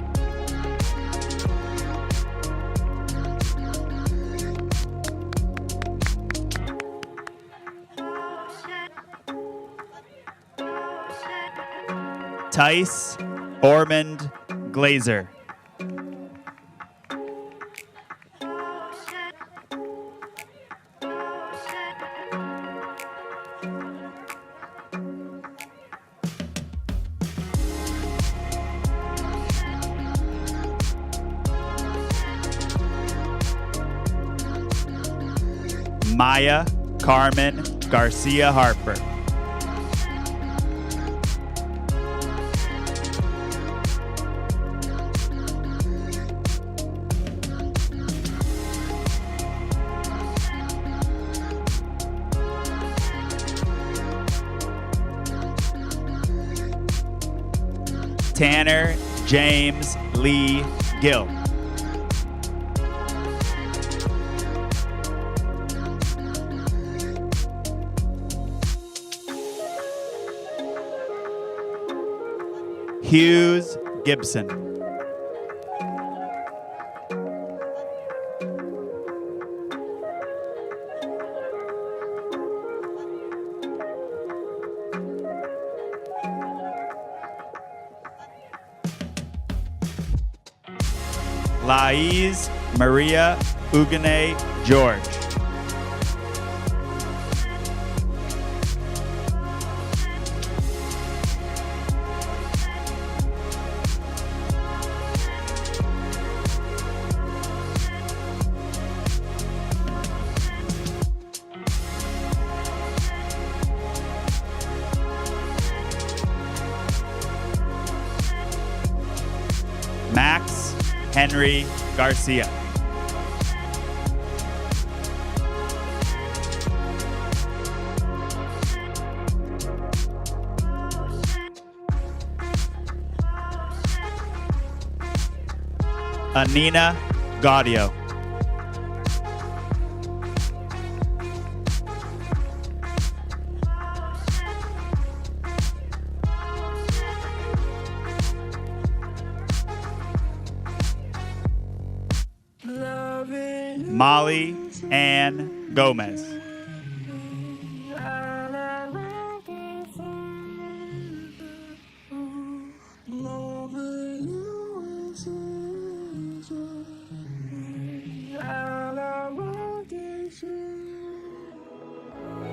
Tice Ormond Glazer. Maya Carmen Garcia Harper. Tanner James Lee Gill. Hughes Gibson. Laiz Maria Ugane George. Max Henry Garcia. Anina Gaudio. Molly Ann Gomez.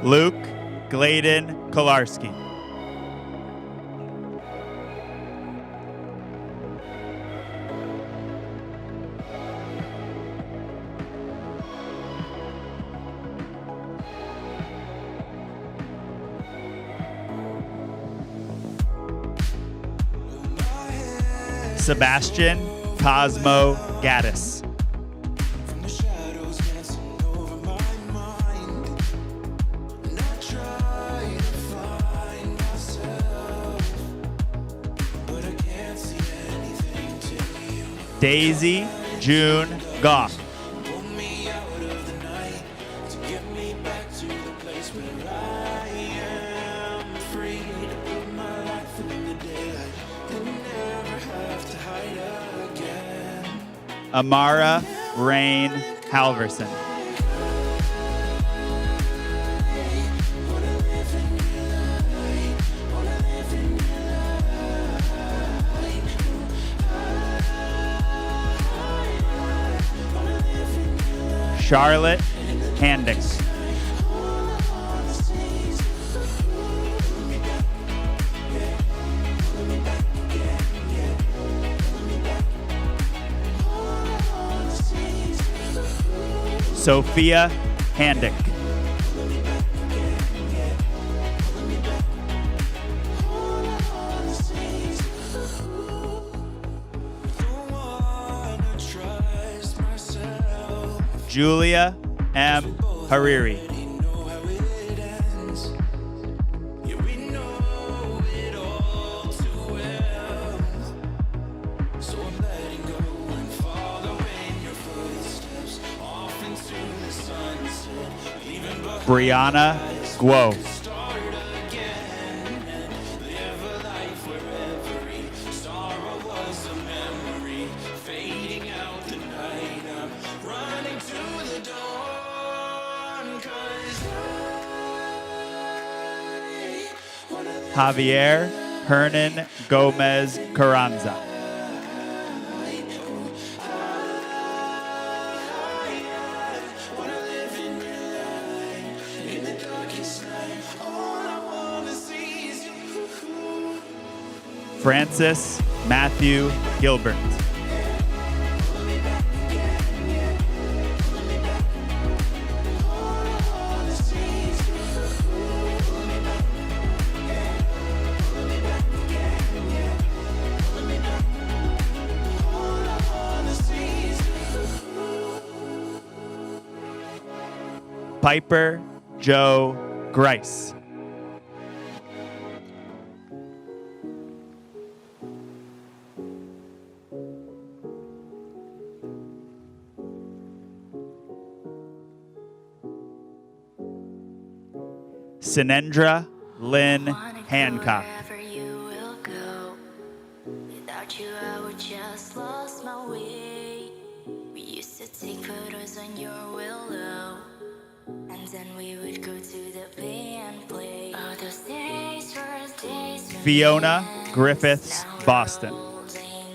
Luke Gladen Kolarski. Sebastian Cosmo Gaddis. Daisy June Goff. Amara Rain Halverson. Charlotte Handix. Sophia Handick. Julia M. Hariri. Brianna Guo. Javier Hernan Gomez Carranza. Francis Matthew Gilbert. Piper Joe Grice. Sinendra Lynn Hancock. Without you, I would just lost my way. We used to take photos on your willow, and then we would go to the bay and play. Oh, those days were days. Fiona Griffiths Boston.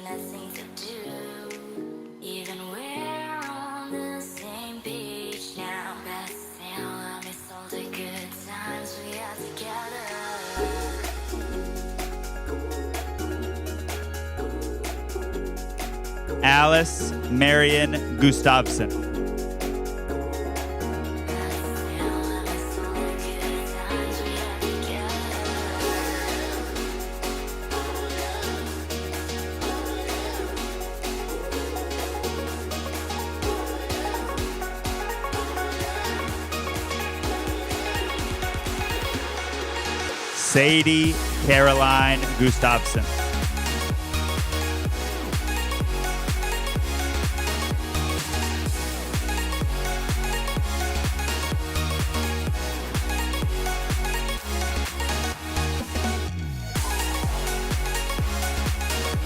Nothing to do. Even we're on the same page now. But still, I miss all the good times we had together. Alice Marion Gustafson. Sadie Caroline Gustafson.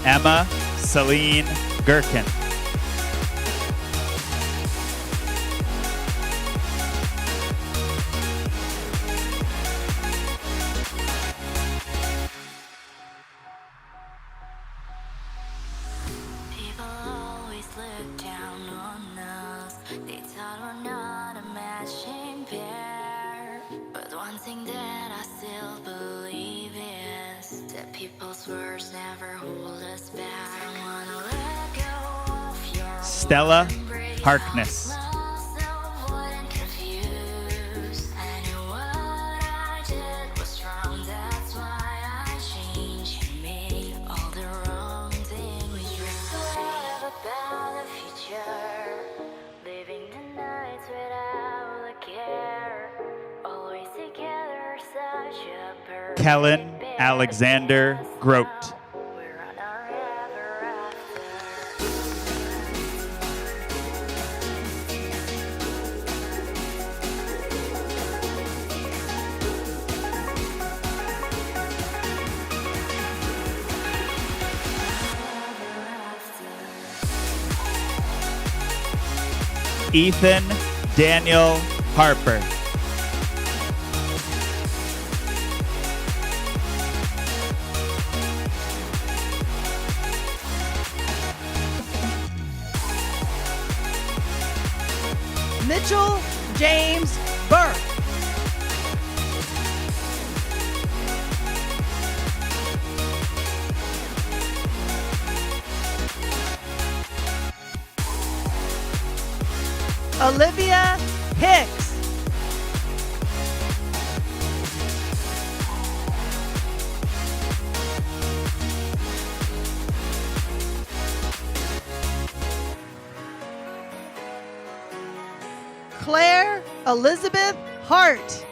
Emma Celine Gherkin. People always look down on us. They thought we're not a matching pair. But one thing that I still believe is that people's words never hold us back. I don't wanna let go of your Stella Harkness. Kellen Alexander Grote. Ethan Daniel Harper. Mitchell James Burke. Olivia Hicks. Claire Elizabeth Hart.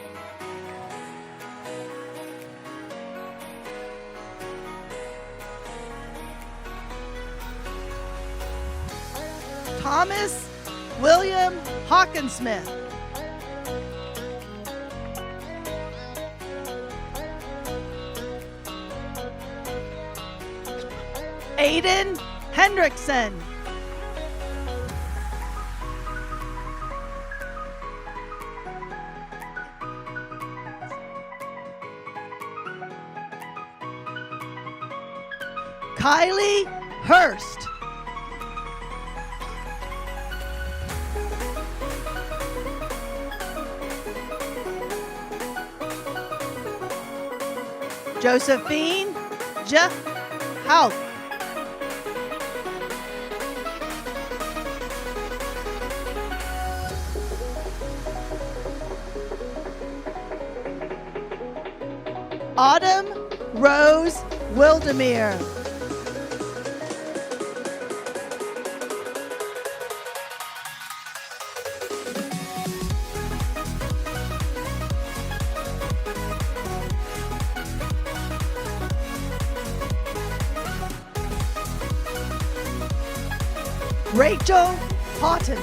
Thomas William Hawkinsmith. Aiden Hendrickson. Kylie Hurst. Josephine J. Houck. Autumn Rose Wildemere. Rachel Houghton.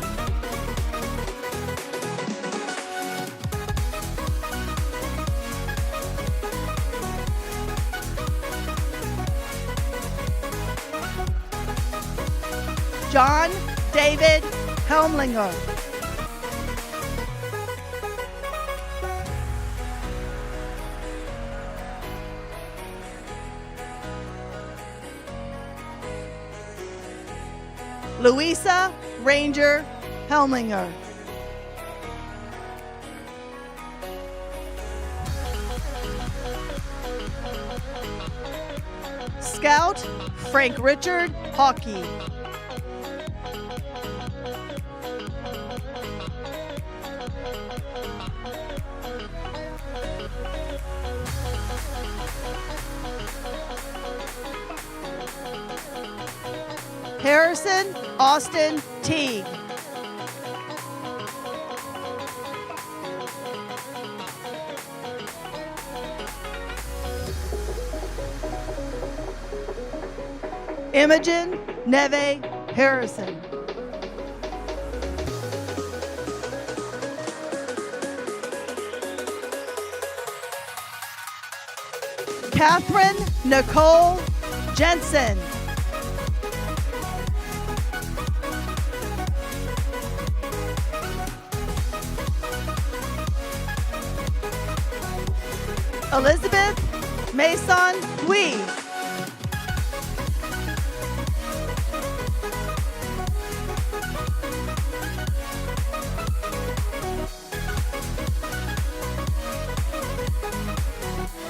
John David Helmlinger. Louisa Ranger Helmlinger. Scout Frank Richard Hockey. Harrison Austin Teague. Imogen Neve Harrison. Catherine Nicole Jensen. Elizabeth Mason Hui.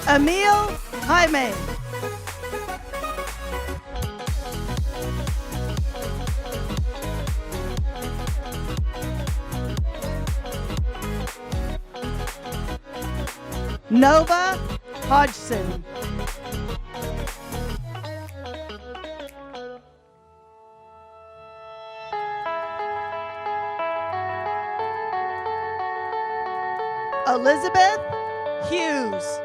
Emil Jaime. Nova Hodgson. Elizabeth Hughes.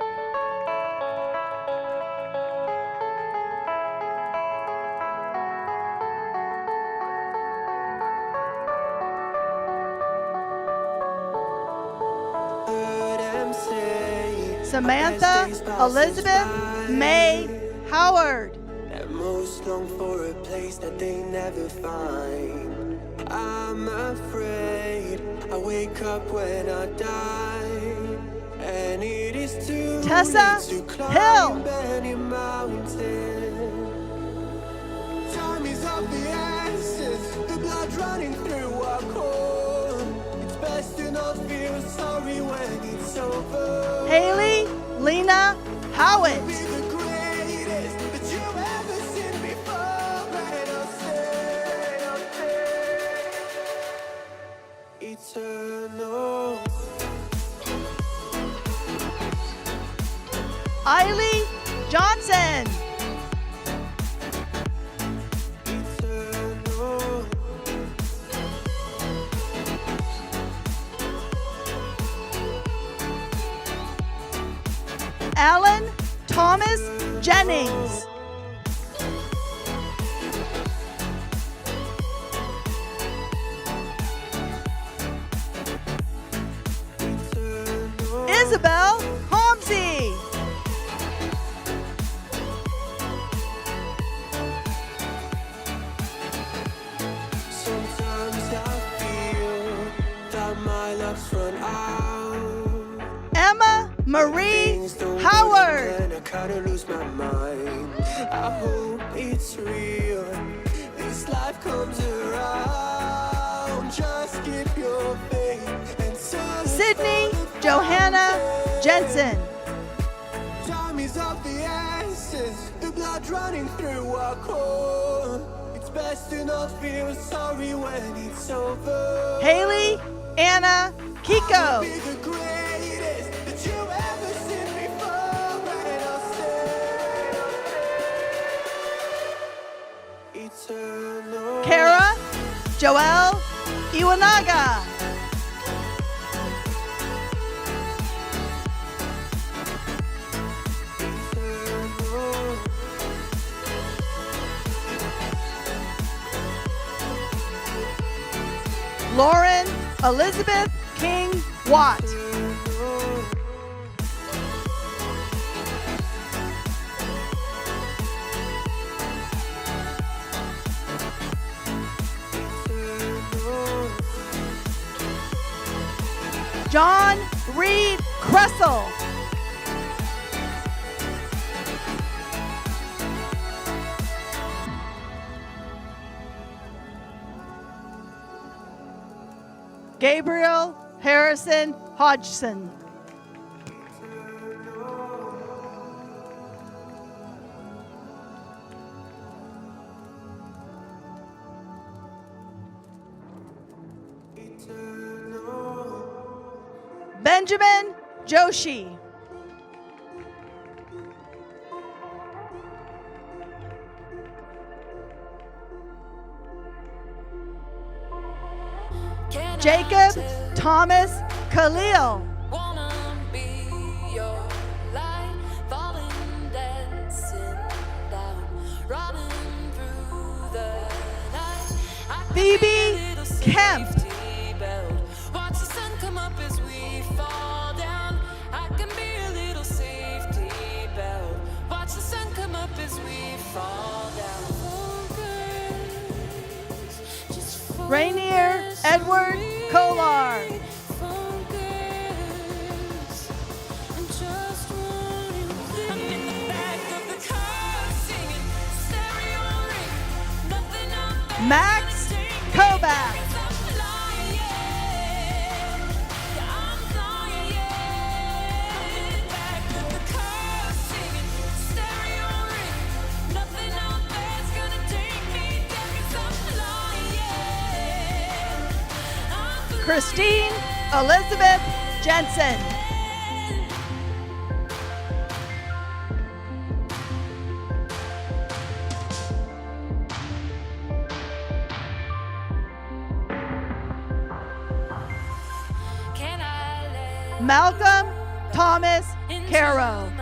Samantha Elizabeth May Howard. That most long for a place that they never find. I'm afraid I wake up when I die, and it is too Tessa late to climb Hill. any mountain. Time is of the essence, the blood running through our core. It's best to not feel sorry when it's over. Haley Lena Howitt. Be the greatest that you've ever seen before, and I'll say eternal. Eiley Johnson. Eternal. Alan Thomas Jennings. Isabel Homsey. Sometimes I feel that my luck's run out. Emma Marie Things don't go Howard. and I kinda lose my mind. I hope it's real. This life comes around. Just keep your faith and Sydney Johanna Jensen. Time is of the essence, the blood running through our core. It's best to not feel sorry when it's over. Haley Anna Kiko. Be the greatest that you've ever seen before, and I'll say eternal. Kara Joelle Iwanaga. Lauren Elizabeth King Watt. John Reed Kressel. Gabriel Harrison Hodgson. Benjamin Joshi. Jacob Thomas Khalil. Phoebe Kemp. Rainier Edward Kolar. Max Kovac. Christine Elizabeth Jensen. Malcolm Thomas Caro.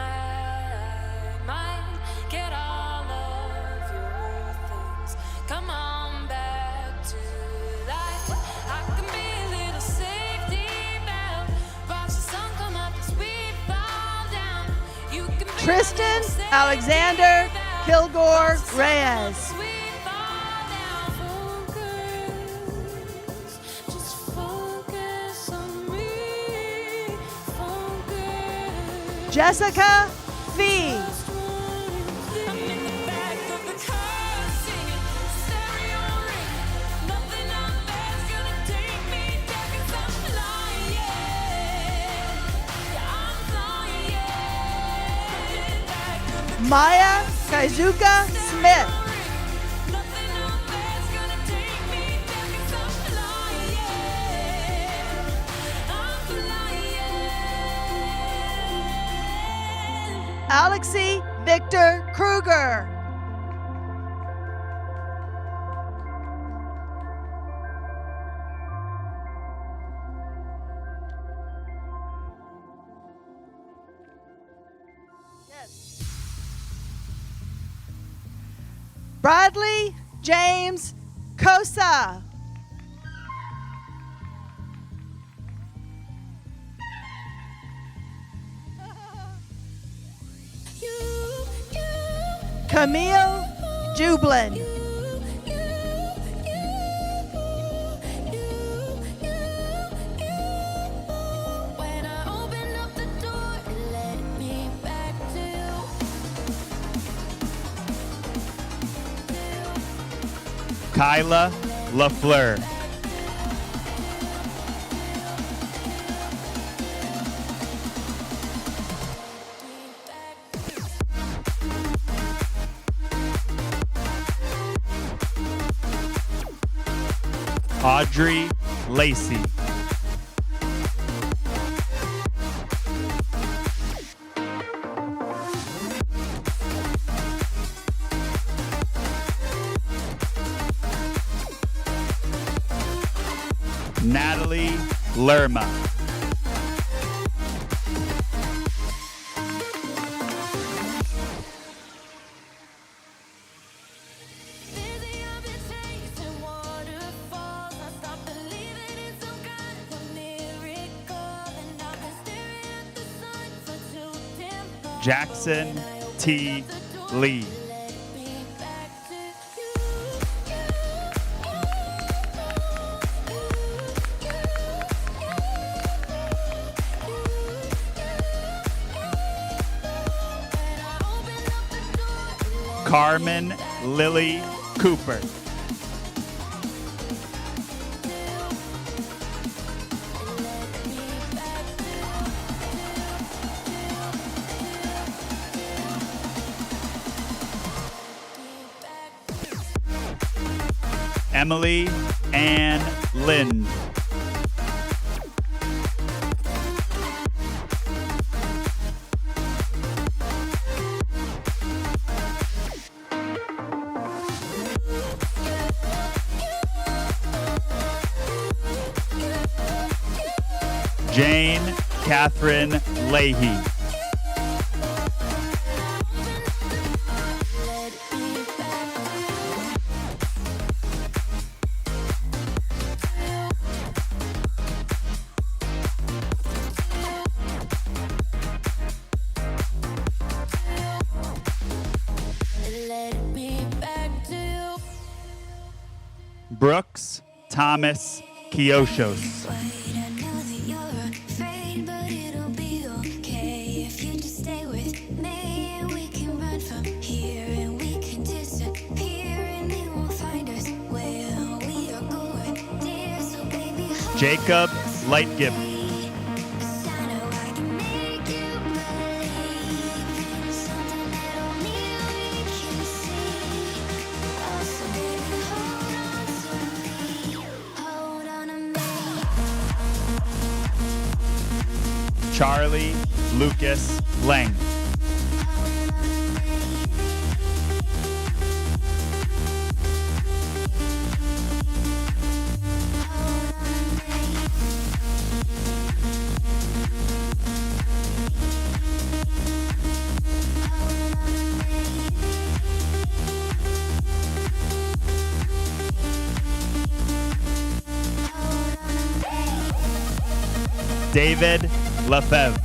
Tristan Alexander Kilgore Reyes. Jessica Fee. Maya Kaizuka Smith. Alexei Victor Kruger. Bradley James Kosa. Camille Jublin. Kyla LaFleur. Audrey Lacey. Natalie Lerma. Jackson T. Lee. Carmen Lily Cooper. Emily Ann Lind. Jane Catherine Leahy. Brooks Thomas Kioshos. Jacob Lightgift. Charlie Lucas Lang. David Lefebvre.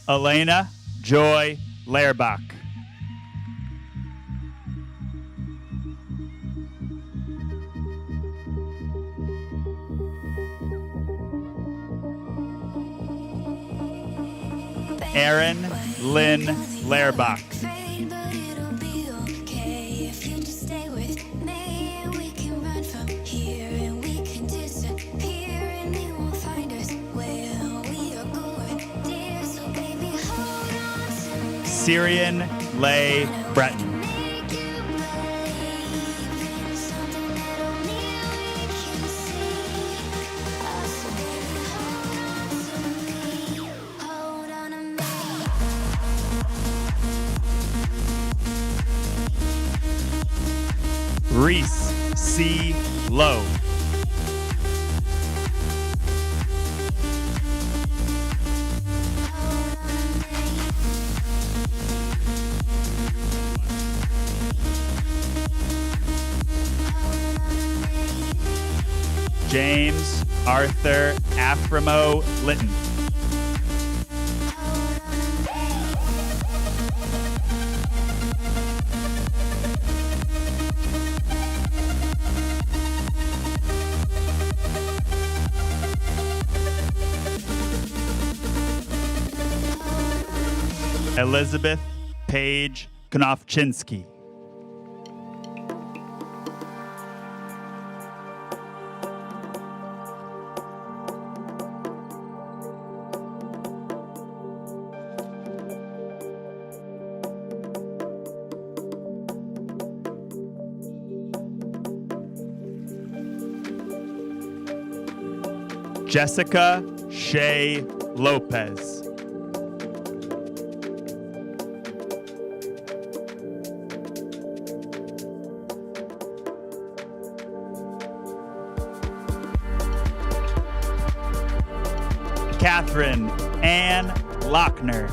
Elena Joy Lairbach. Erin Lynn Lairbach. Syrian Leigh Breton. Reese C. Lowe. James Arthur Aframo Litton. Elizabeth Paige Konofchinsky. Jessica Shea Lopez. Catherine Ann Lochner.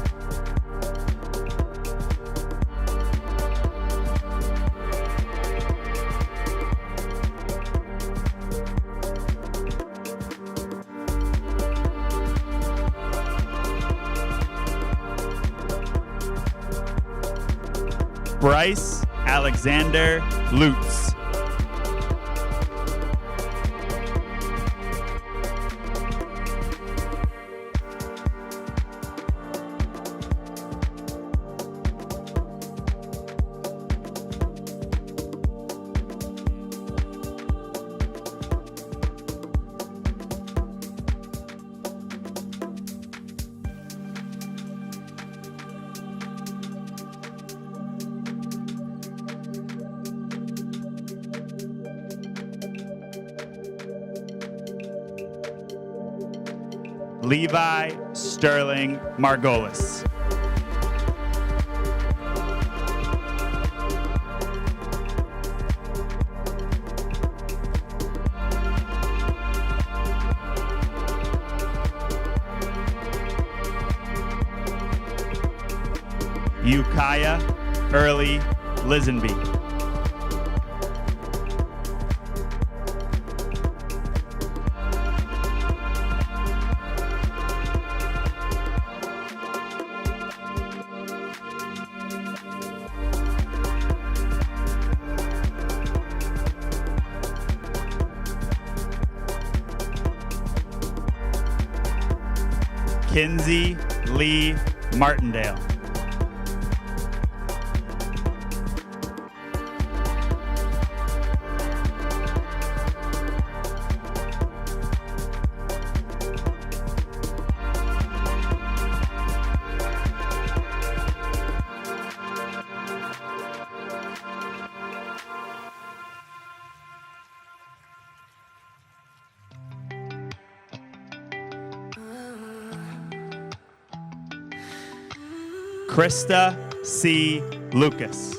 Bryce Alexander Lutz. Levi Sterling Margolis. Ukiah Early Lisenby. Kinsey Lee Martindale. Krista C. Lucas.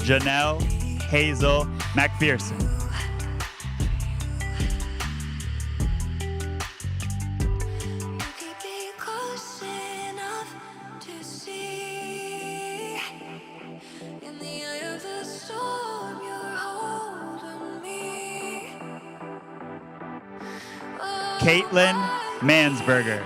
Janelle Hazel McPherson. Caitlin Mansberger.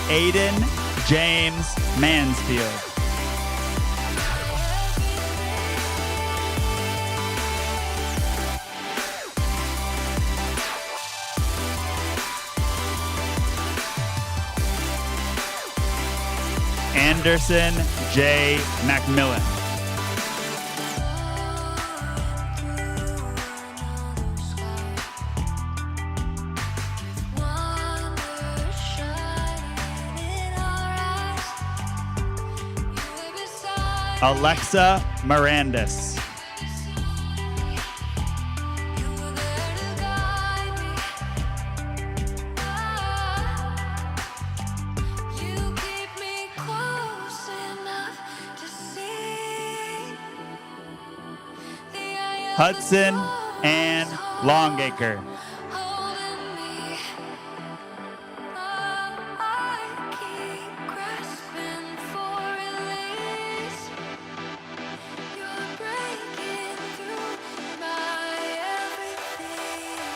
Aiden James Mansfield. Anderson J. McMillan. Alexa Mirandis. Hudson Ann Longacre.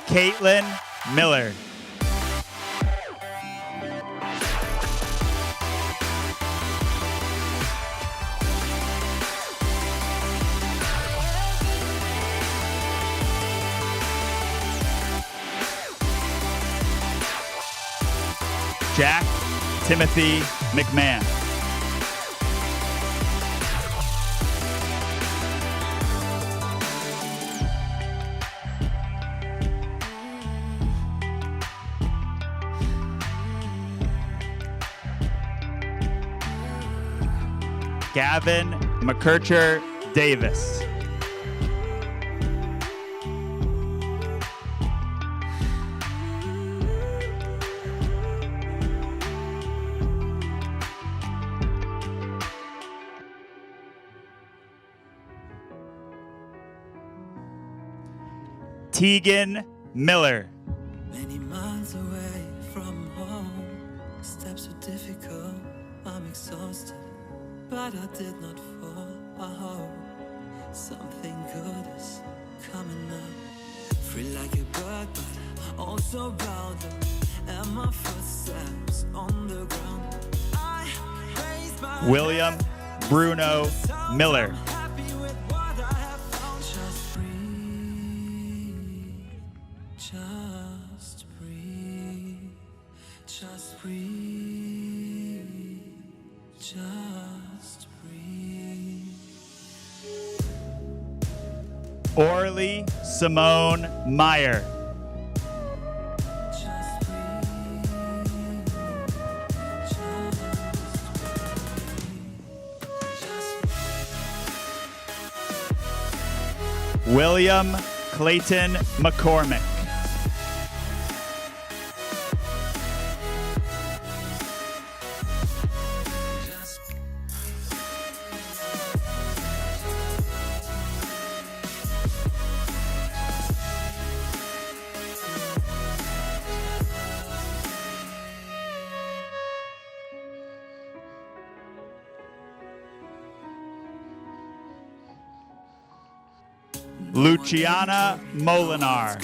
Caitlin Miller. Jack Timothy McMahon. Gavin McKercher Davis. Tegan Miller. Many miles away from home, steps were difficult, I'm exhausted, but I did not fall. I hope something good is coming up. Free like a bird, but also bounded, and my footsteps on the ground. I raised my William Bruno Miller. happy with what I have found. Just breathe, just breathe, just breathe, just breathe. Orly Simone Meyer. William Clayton McCormick. Luciana Molinar.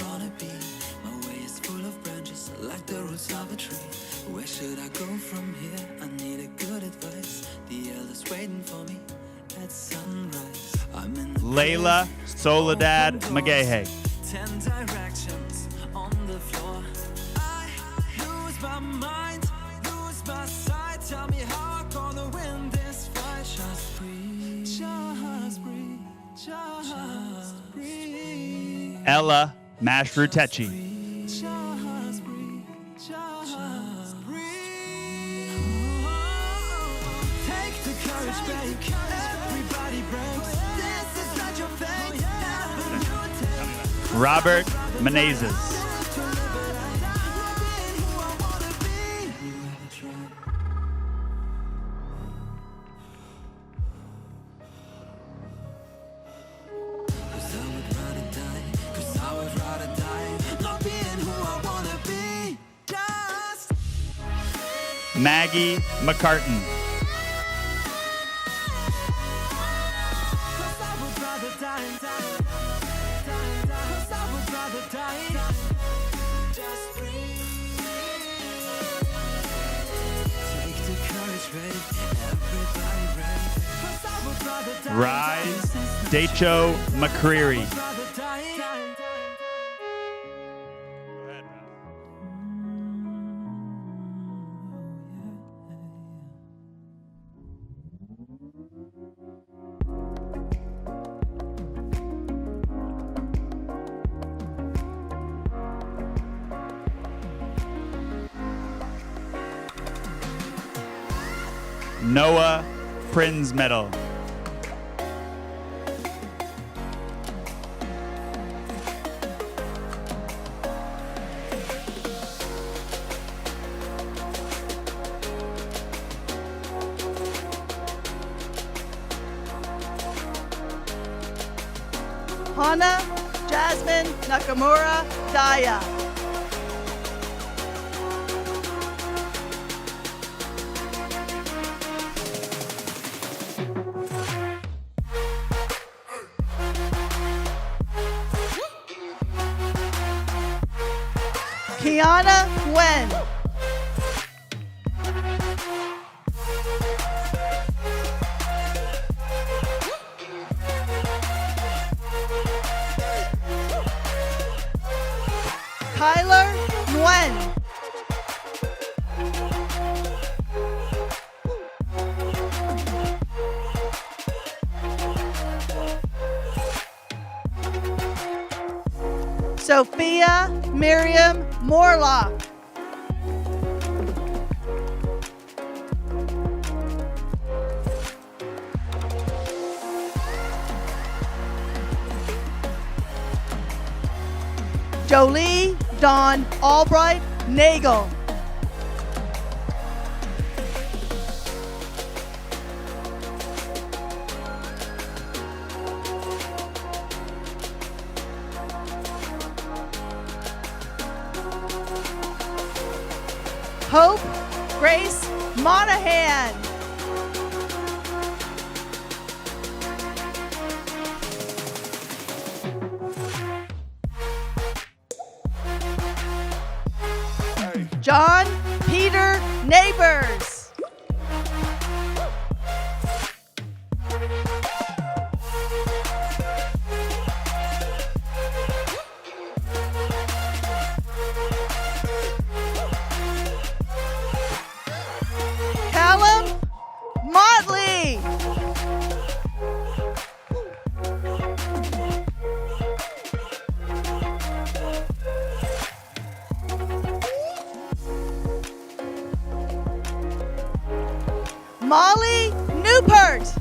My way is full of branches, like the roots of a tree. Where should I go from here? I need a good advice. The elders waiting for me at sunrise. I'm in the Layla Soledad Magehe. 10 directions on the floor. I lose my mind, lose my sight. Tell me how I'm gonna win this fight. Just breathe, just breathe, just breathe. Ella Mashrutechi. Just breathe, just breathe. Take the courage, babe. Everybody breaks. This is not your fate. Robert Menezes. Maggie McCartan. Rise Dacho McCreary. Noah Prinz Medal. Hana Jasmine Nakamura Daya. Kiana Wen. Kyler Nguyen. Sophia Miriam Morlock. Jolie Dawn Albright Nagel. Hope Grace Monahan. John Peter Neighbors. Callum Motley. Molly Newport.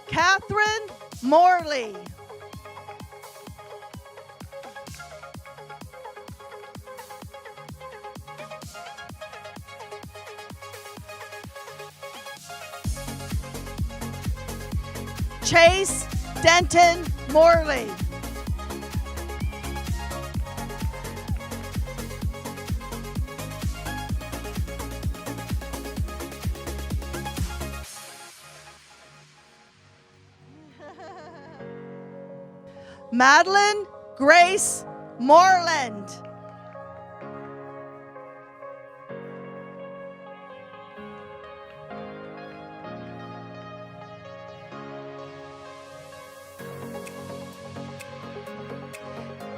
Catherine Morley. Chase Denton Morley. Madeline Grace Moreland.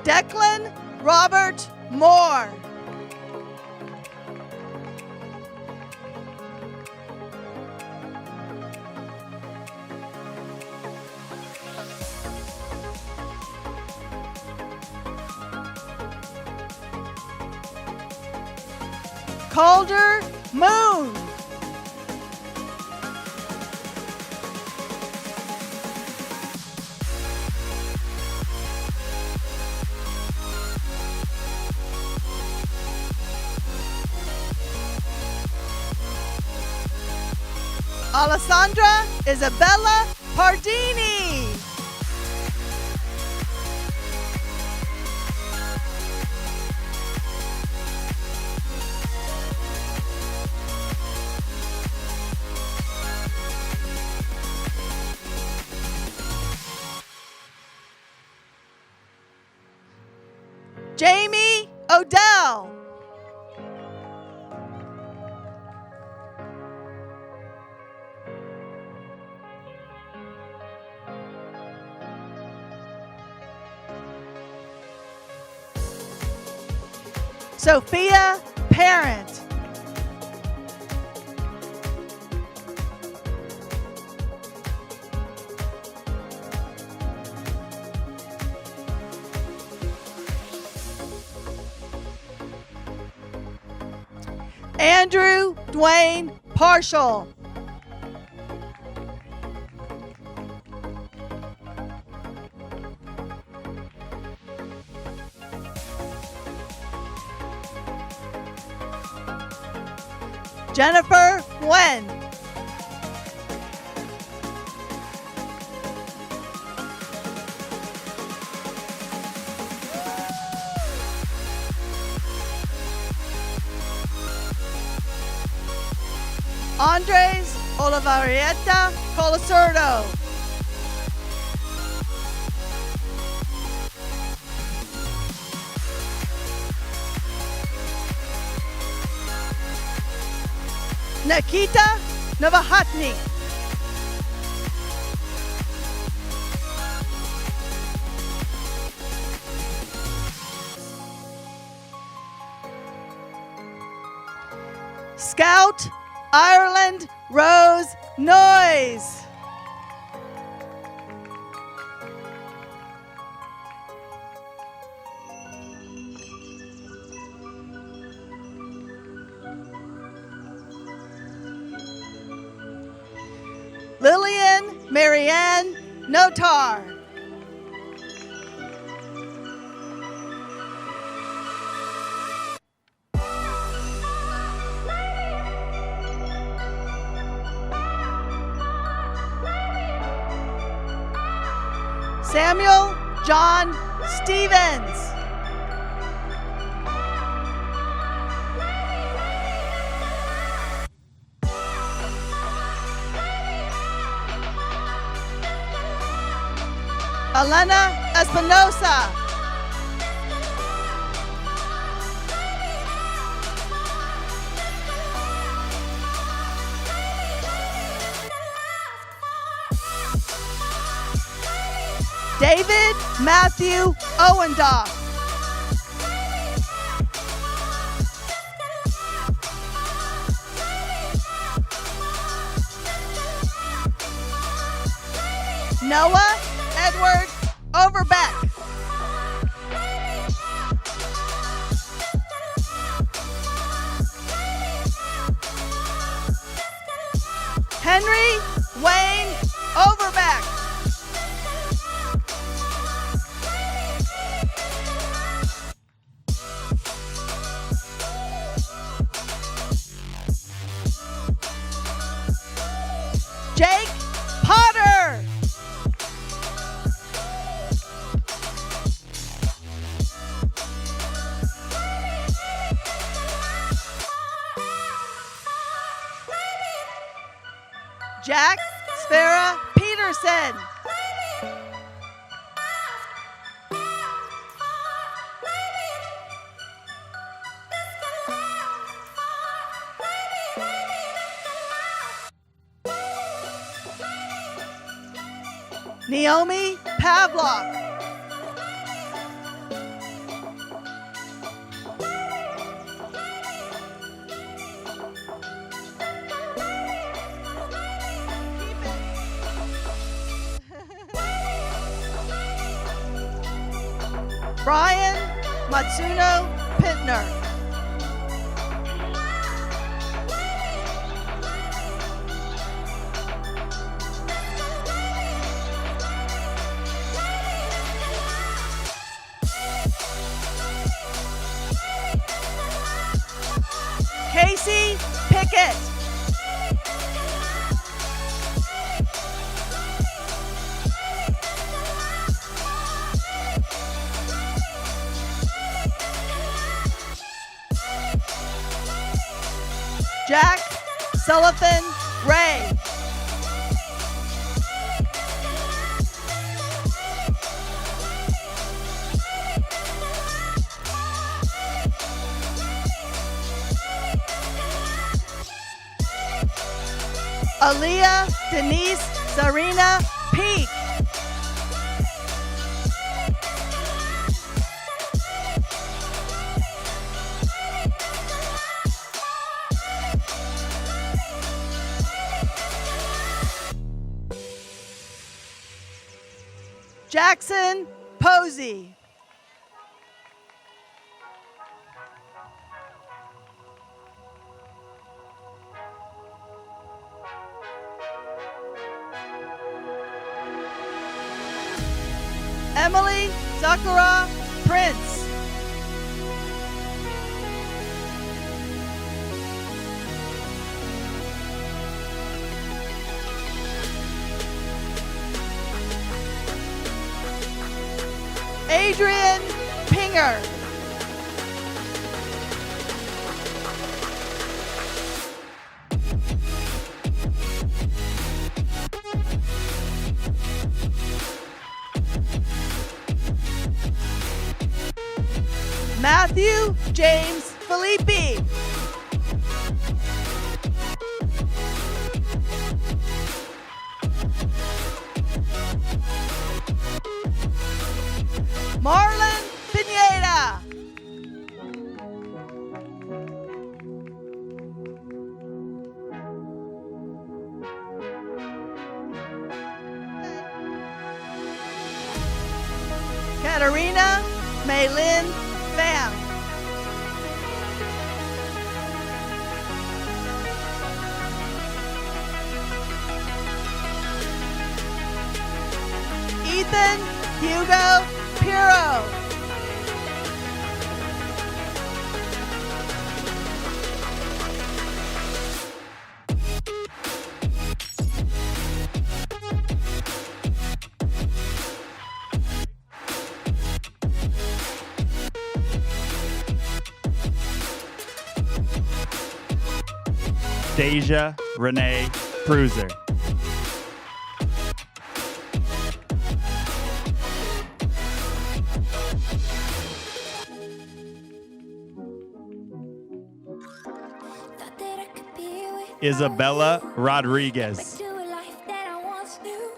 Declan Robert Moore. Calder Moon. Alessandra Isabella Pardini. Jamie Odell. Sophia Parent. Andrew Dwayne Partial. Jennifer Nguyen. Andres Olivarieta Colasurdo. Nikita Navahatny. Scout Ireland Rose Noyes. Lillian Marianne Notar. Samuel John Stevens. Elena Espinosa. David Matthew Owendoff. Noah Edward Overbeck. Henry Wayne Overbeck. Jake Potter. Jack Spera Peterson. Naomi Pavlov. Brian Matsuno Pittner. Casey Pickett. Jack Sullivan Ray. Aaliyah Denise Serena Peak. Jackson Posey. Emily Sakura Prince. Adrian Pinger. Matthew James Filippi. Marlon Pineda. Katarina Maylin Pham. Ethan Hugo Piro. Deja Renee Pruser. Isabella Rodriguez. To a life that I once knew,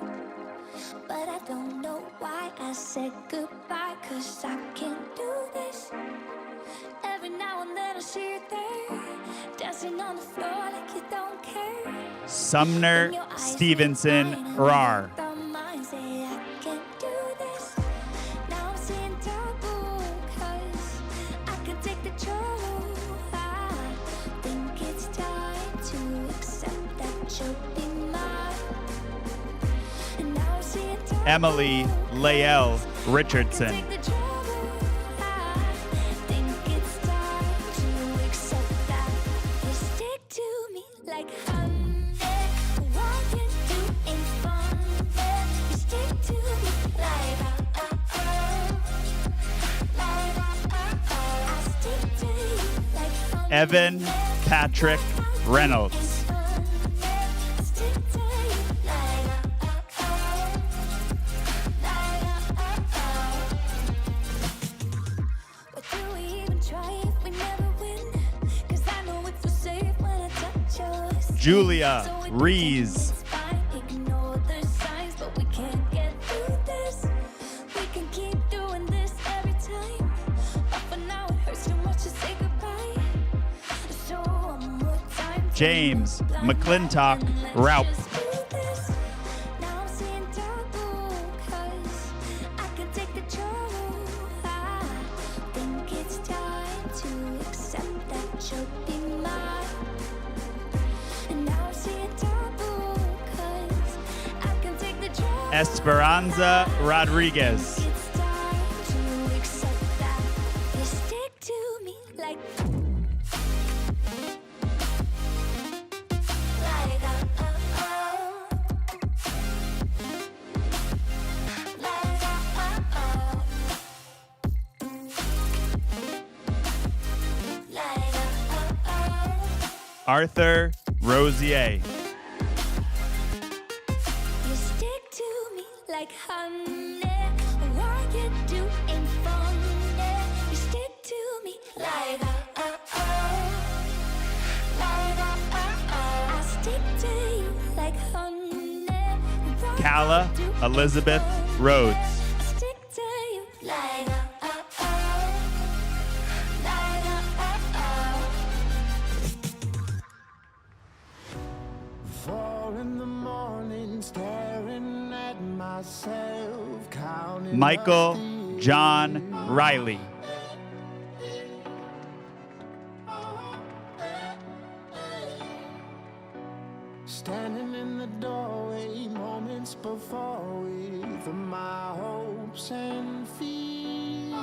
but I don't know why I said goodbye, 'cause I can't do this. Every now and then I see you there, dancing on the floor like you don't care. Sumner Stevenson Rar. The mind say I can't do this. Now I'm seeing double, 'cause I can take the trouble. I think it's time to accept that you'll be mine. And now I'm seeing double, Emily Lael Richardson. take the trouble. I think it's time to accept that you stick to me like honey. What you do ain't fun. You stick to me like I stick to you like honey. Evan Patrick Reynolds. I stick to you like But do we even try if we never win? 'Cause I know it's so safe when I touch yours. Julia So it Rees. it's fine. Ignore the signs, but we can't get through this. We can keep doing this every time. But for now it hurts too much to say goodbye. So one more time. James McClintock Raup. Now I'm seeing double, 'cause I can take the trouble. I think it's time to accept that you'll be mine. And now I'm seeing double, 'cause I can take the trouble. Esperanza Rodriguez. It's time to accept that you stick to me like Arthur Rosier. You stick to me like honey. What you do ain't fun. You stick to me like I stick to you like honey. Calla Elizabeth Rhodes. I stick to you like Four in the morning, staring at myself, counting Michael up the John Riley. Standing in the doorway, moments before with my hopes and fears.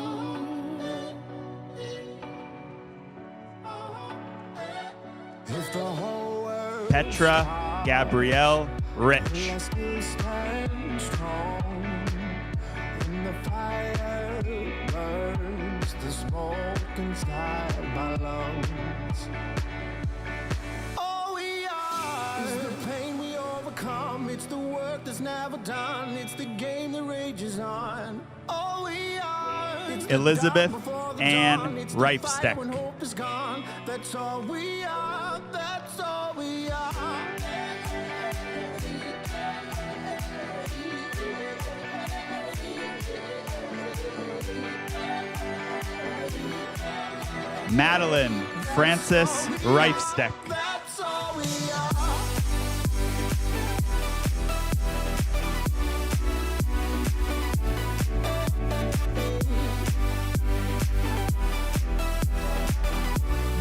If the whole world Petra Gabrielle Rich. I still stand strong. When the fire burns, the smoke inside my lungs. All we are is the pain we overcome. It's the work that's never done. It's the game that rages on. All we are is the Elizabeth dark before the Ann dawn. It's the Reifsteck. fight when hope is gone. That's all we are. That's all we are. Madeline Francis Reifsteck. That's all we are.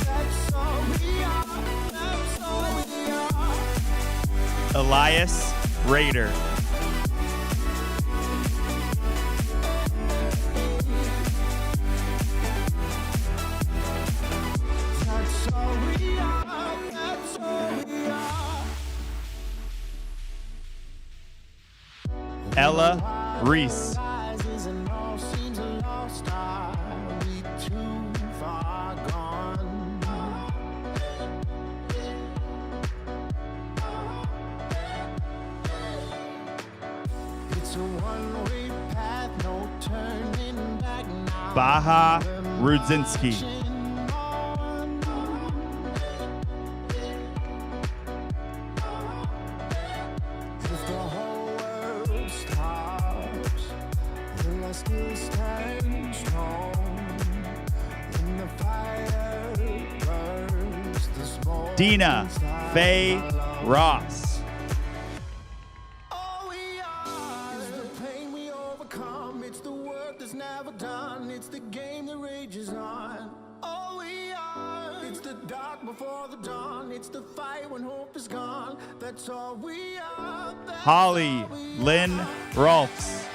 That's all we are. That's all we are. Elias Rader. That's all we are. That's all we are. Ella Reese. Rises and all seems lost. Are we too far gone? It's a one-way path, no turning back now. Baha Rudzinski. If the whole world stops, will I still stand strong? When the fire burns, the smoke Dina inside Faye my lungs. Ross. All we are is the pain we overcome. It's the work that's never done. It's the game that rages on. All we are, it's the dark before the dawn. It's the fight when hope is gone. That's all we are. That's Holly all we Lynn are. Rolfs.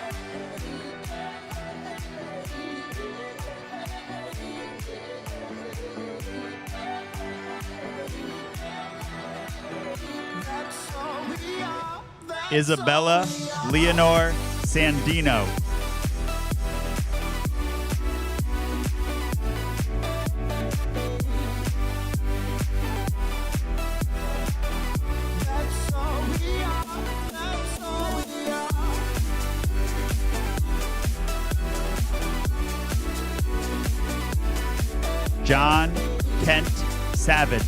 That's all we are. That's Isabella all we are. Leonore Sandino. That's all we are. That's all we are. John Kent Savage.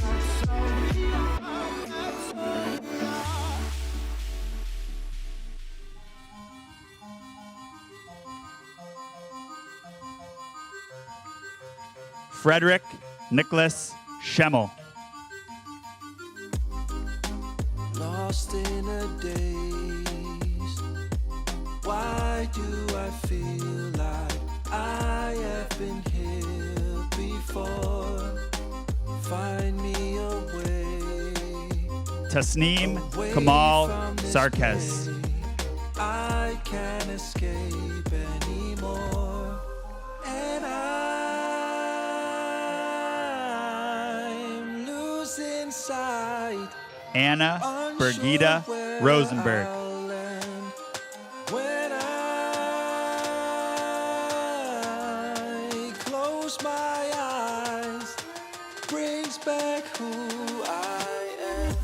That's all we are. That's all we are. Frederick Nicholas Schemmel. Lost in a daze. Why do I feel like I have been here before? Find me a way. Tasneem away Kamal from this Sarkez. pain. I can't escape anymore. And I'm losing sight. Anna Birgitta Rosenberg. When I close my eyes, brings back who I am.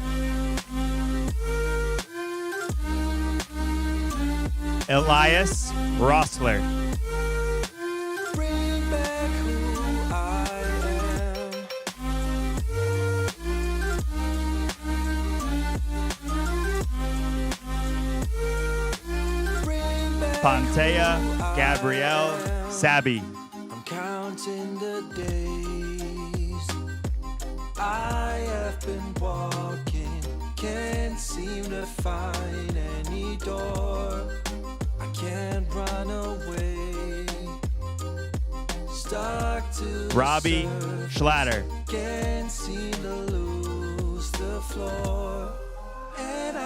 Elias Rossler. Bring back who I am. Bring back Pantea who I Gabrielle am. Sabi. I'm counting the days I have been walking, can't seem to find any door. I can't run away, stuck to Robbie the surface, Schlatter. can't seem to lose the floor. And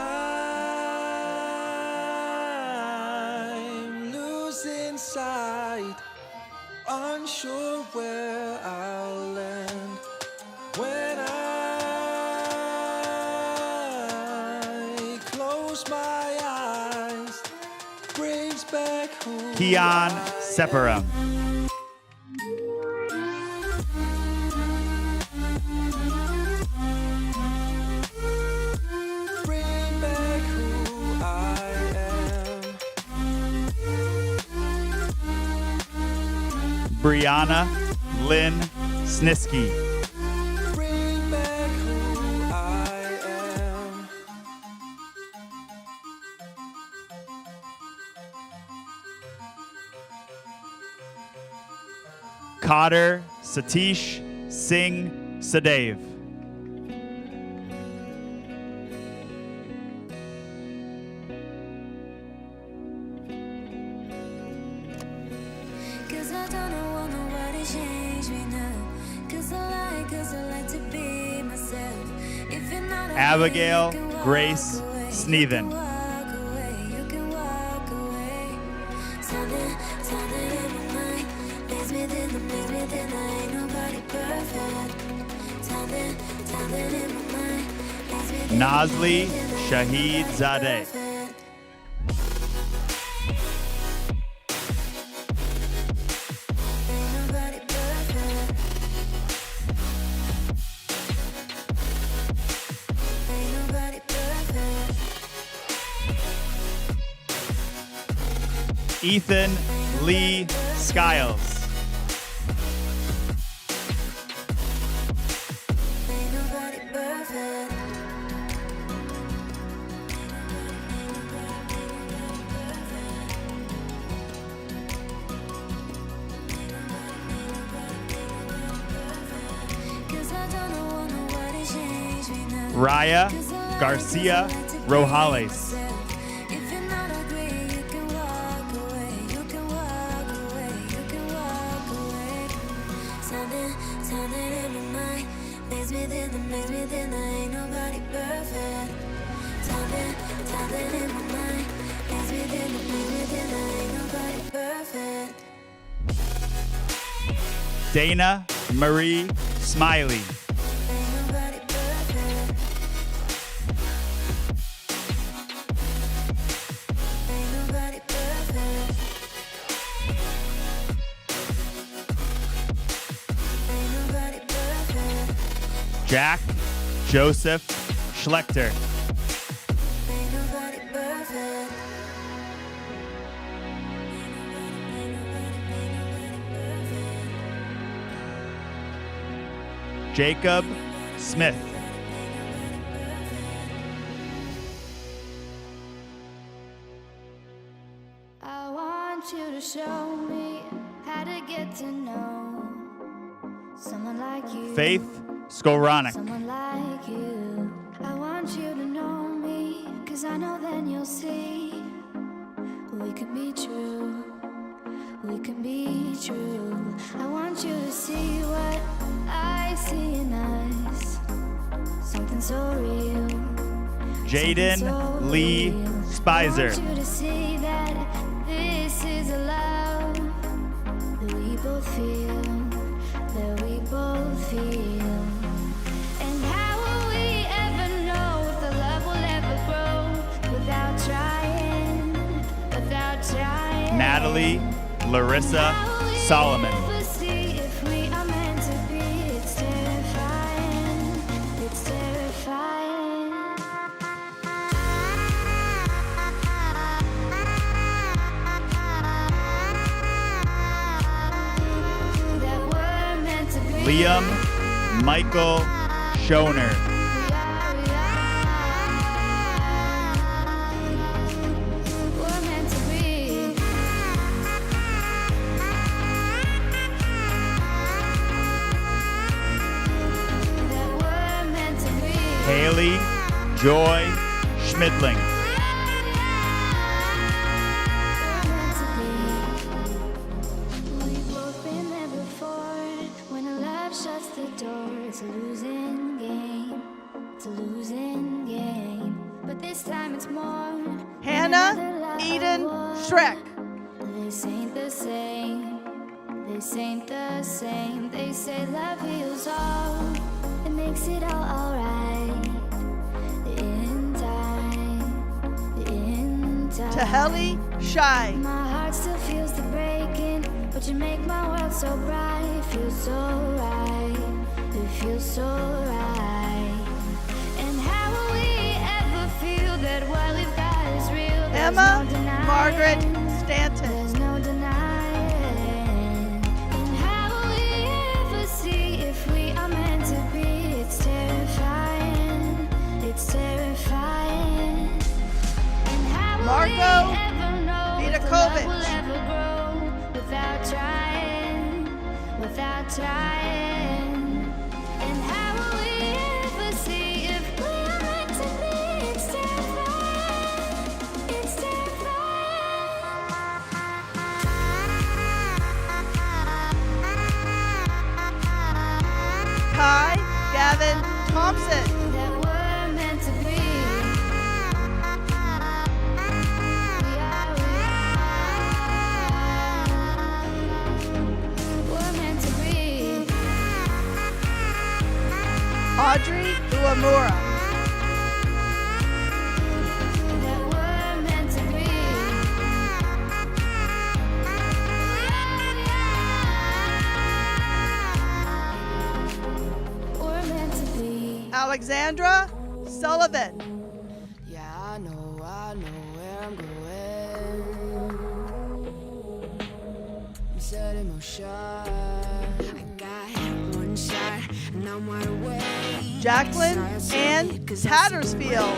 I'm losing sight, unsure where I'll land. When I close my eyes, brings back who Keon I Separum. bring back who I am. Brianna Lynn Snisky. Bring back who I am. Cotter Satish Singh Sadev. Cause I don't want nobody change me now. Cause I like to be myself. If you're not Abigail okay, you can walk Grace away. Sneathen. You can walk away. Something in my mind leads me then I ain't nobody perfect. Something in my mind leads me then Nazli Shahid Zadeh. perfect. Ain't nobody perfect. Ain't nobody perfect. Ethan Lee Skiles. Raya Garcia Rojales. Dana Marie Smiley. Jack Joseph Schlechter. Jacob Smith. I want you to show me how to get to know someone like you. Faith Skowronek. Someone like you. I want you to know me, 'cause I know then you'll see we can be true. We can be true. I want you to see what I see in us. Something so real. Jaden Lee Spicer. I want you to see that this is a love that we both feel, that we both feel. And how will we ever know if the love will ever grow without trying, without trying? Natalie Larissa Solomon. We'll see if we are meant to be. It's terrifying, it's terrifying. That we're meant to be. Liam Michael Schoner. We're meant to be. That we're meant to be. Haley Joy Schmidling. We've both been there before. When a love shuts the door, it's a losing game. It's a losing game. But this time it's more. Hannah Eden Shrek. This ain't the same. This ain't the same. They say love heals all. It makes it all alright. In time. In time. Taheli Shy. My heart still feels the breaking, but you make my world so bright. It feels so right. It feels so right. And how will we ever feel that what we've got is real? There's Emma no denying. Margaret Stanton. There's no denying. And how will we ever see if we are meant to be? It's terrifying. It's terrifying. And how will Margot we ever know if the love Vidakovich. will ever grow without trying, without trying? And how will we ever see if we are meant to be? It's terrifying. It's Kai Gavin Thompson. that we're meant to be. We're meant to be. Audrey Uemura. That we're meant to be. We're meant to be. Alexandra Sullivan. Yeah, I know where I'm going. Jacqueline Ann Tattersfield.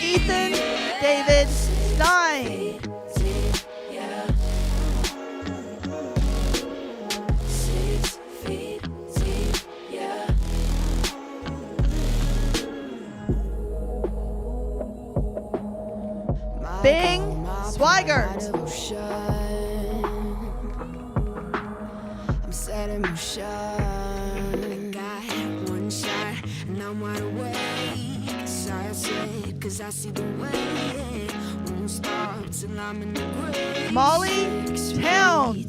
Ethan David Stein. Bing Swigert. I'm set in motion. I got one shot and I'm wide awake. So I said, 'cause I see the way. Won't stop till I'm in the grave. Molly Town.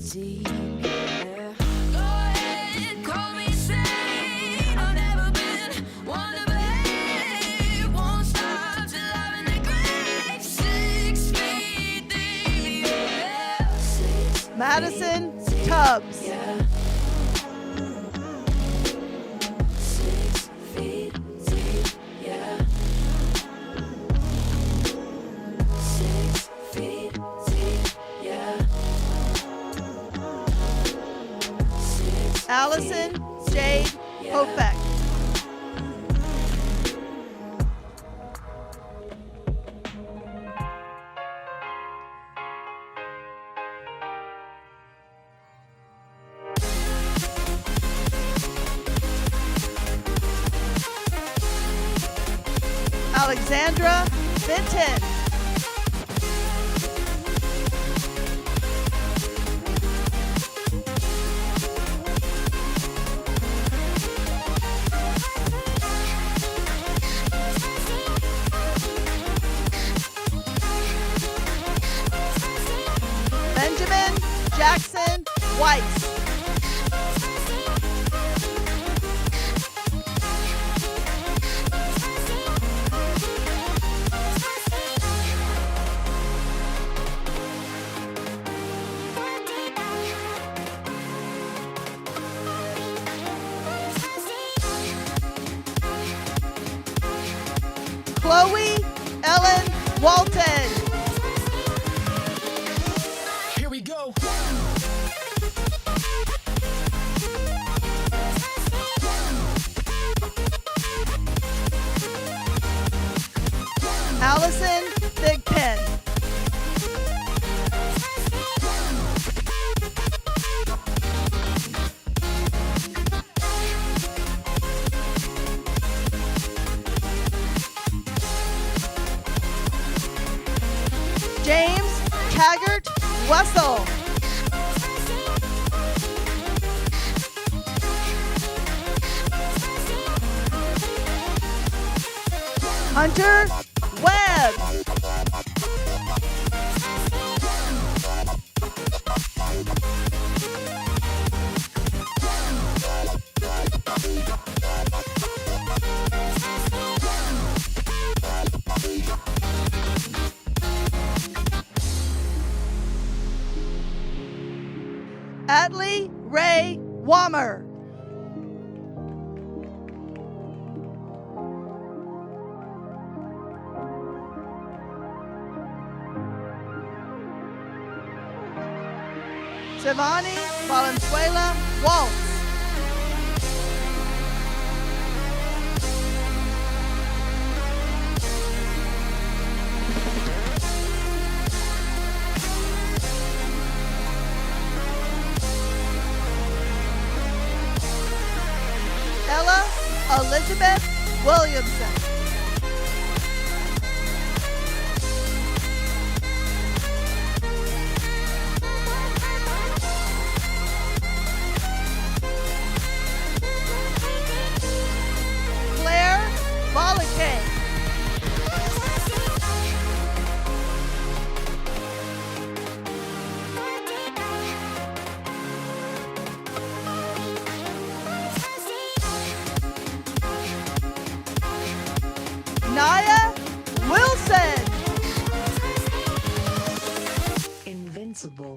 Madison Tubbs. Allison Jade Hofek. Alexandra Vinton. Benjamin Jackson Weiss. Chloe Ellen Walton. Here we go. Allison Thigpen. James Taggart Wessel. Hunter Webb. Adley Ray Wammer. Giovanni Valenzuela Waltz. Ella Elizabeth Williamson. Claire Bollicay. Naya Wilson. Invincible.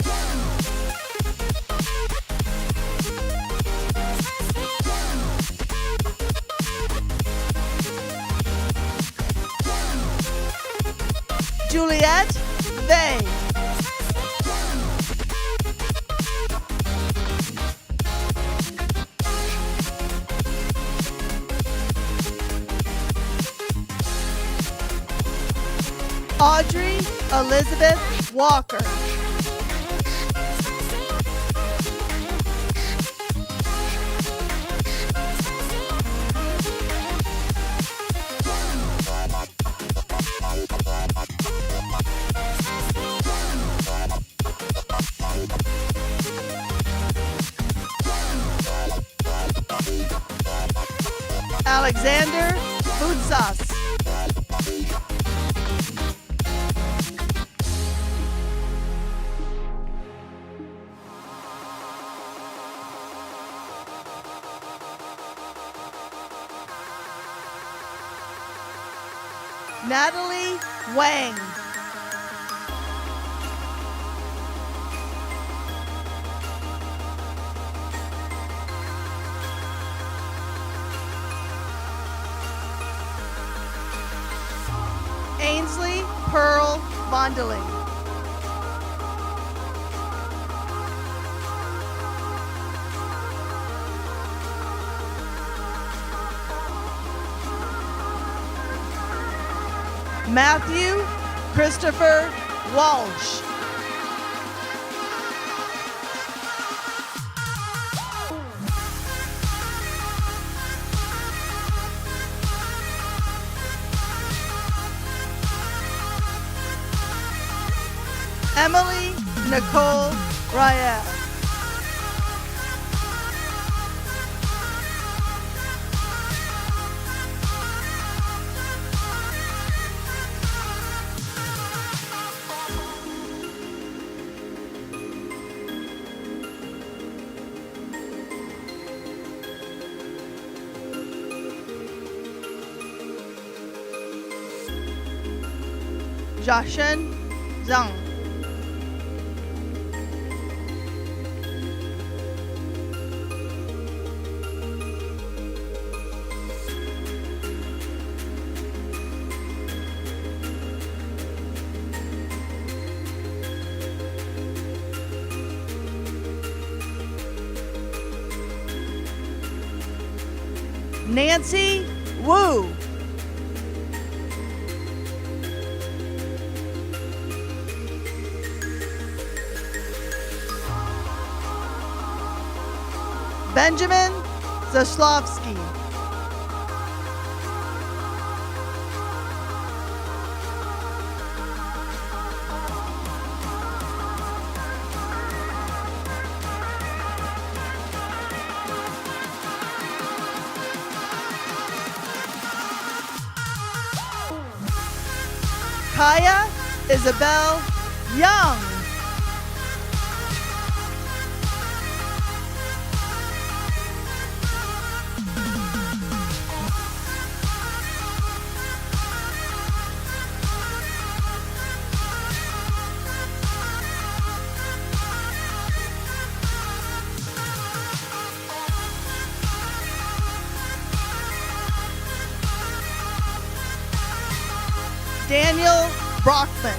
Juliette Vey. Audrey Elizabeth Walker. Alexander Boutsas. Natalie Wang. Ainsley Pearl Vondeling. Matthew Christopher Walsh. Emily Nicole Rael. Joshun Zhang. Nancy Wu. Benjamin Zaslavsky. Kaya Isabel Young. Daniel Brockman.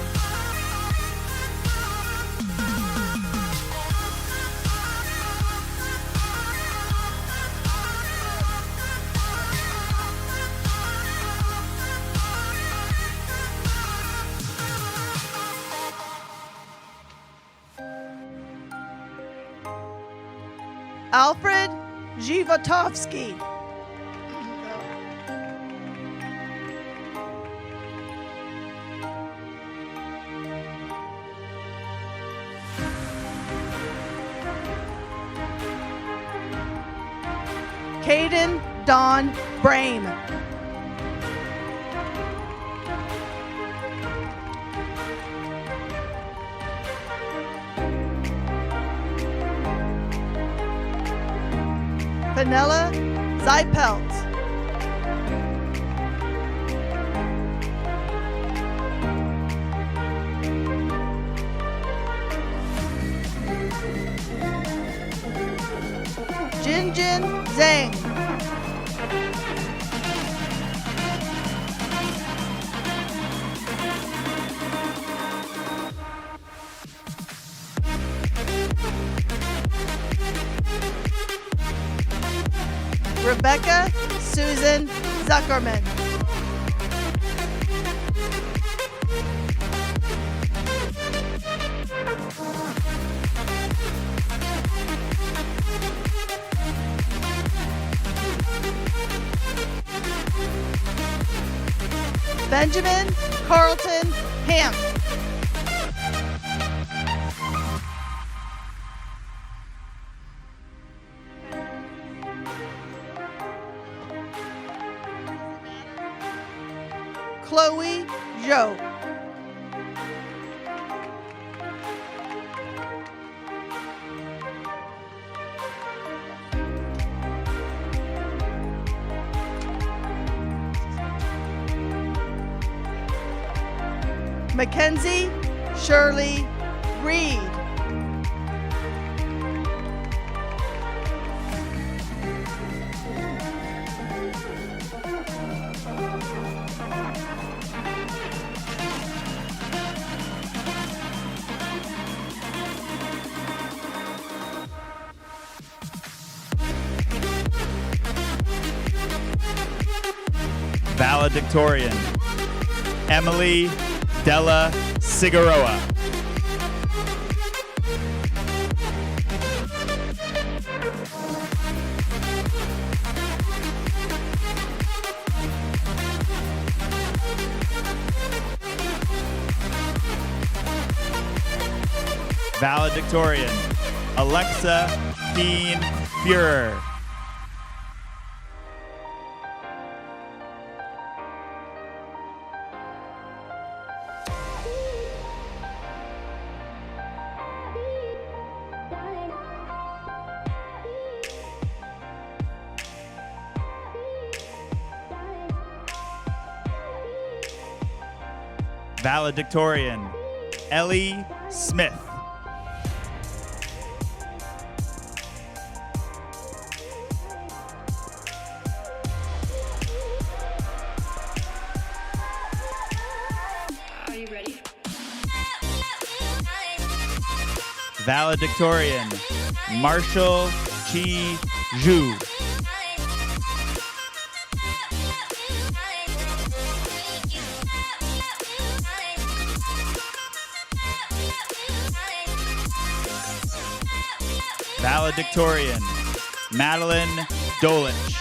Alfred Zhivatovsky. Caden Dawn Brame. Vanilla Zypelt. Jinjin Zhang. Rebecca Susan Zuckerman. Benjamin Carlton Hamp. Chloe Joe. Mackenzie Shirley Reed. Valedictorian, Emily Della Cigaroa. Valedictorian, Alexa Dean Fuhrer. Valedictorian, Ellie Smith. Are you ready? Valedictorian, Marshall Chi Zhu. Valedictorian, Madeline Dolich.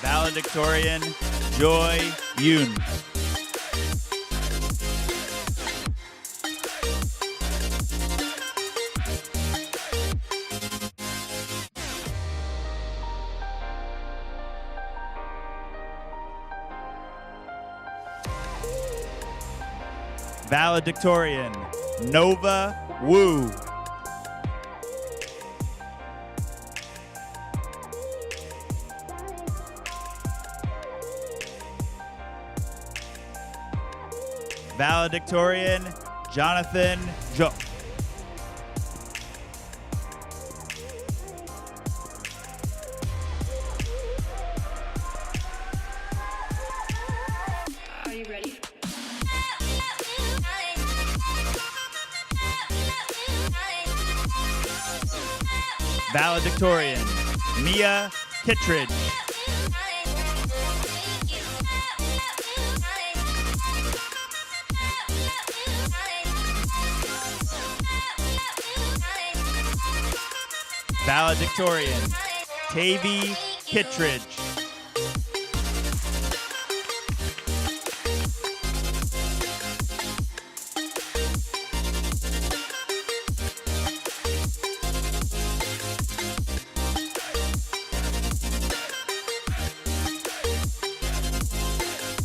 Valedictorian, Joy Yoon. Valedictorian, Nova Wu. Valedictorian, Jonathan Jook. Are you ready? Valedictorian, Mia Kittredge. Valedictorian, Tavy Kittredge.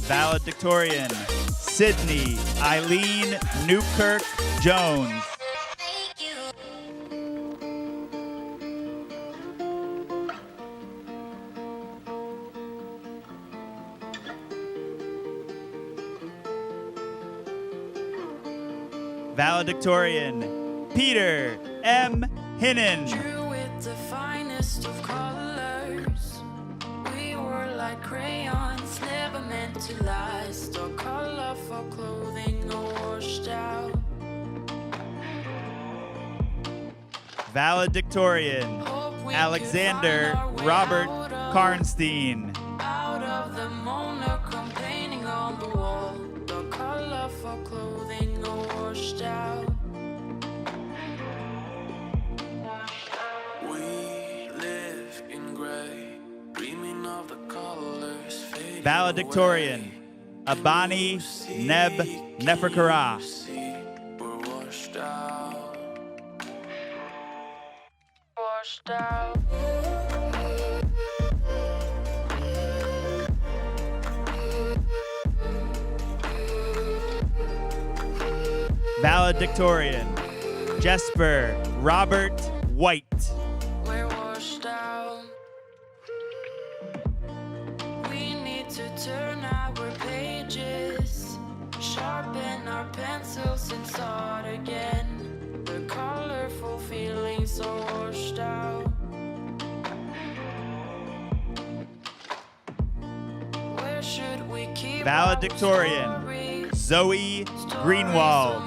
Valedictorian, Sydney Eileen Newkirk Jones. Valedictorian, Peter M. Hinnon. With the finest of colors, we were like like crayons, never meant to last, or colorful clothing or washed out. Valedictorian, Alexander Robert Karnstein. Out of the monochrome painting on the wall, the colorful clothing all washed out. We live in gray, dreaming of the colors fading Valedictorian, Abani Neb Neferkara. We're washed out. Washed out. Valedictorian, Jesper Robert White. We're washed out. We need to turn our pages, sharpen our pencils and start again. The colorful feelings are washed out. Where should we keep Valedictorian, Zoe Greenwald.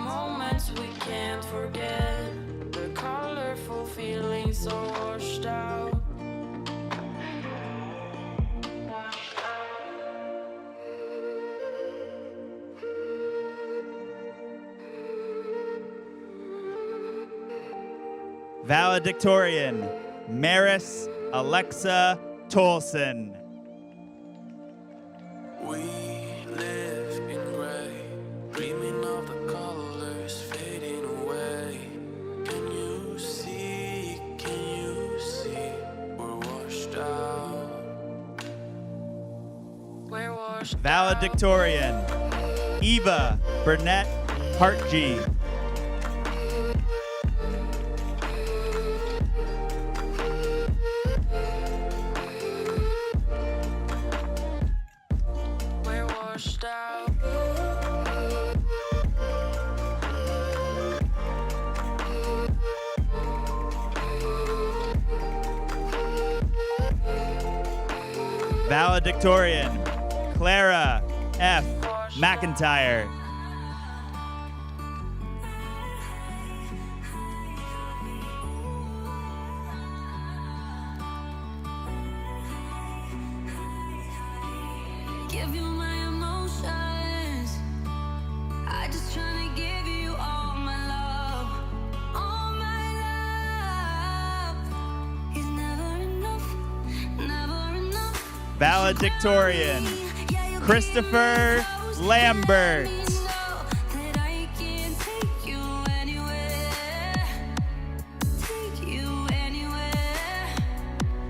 moments we can't forget? The colorful feelings are washed out. Valedictorian, Maris Alexa Tolson. We live in gray, dreaming of the colors fading away. Can you see, we're washed out. We're washed Valedictorian, Eva Burnett Hartgee. We're washed out. Valedictorian, Clara F. McIntyre. Give you my emotions. I just tryna give you all my love. All my love is never enough, never enough. Valedictorian, Christopher Lambert. That I can take you anywhere. Take you anywhere.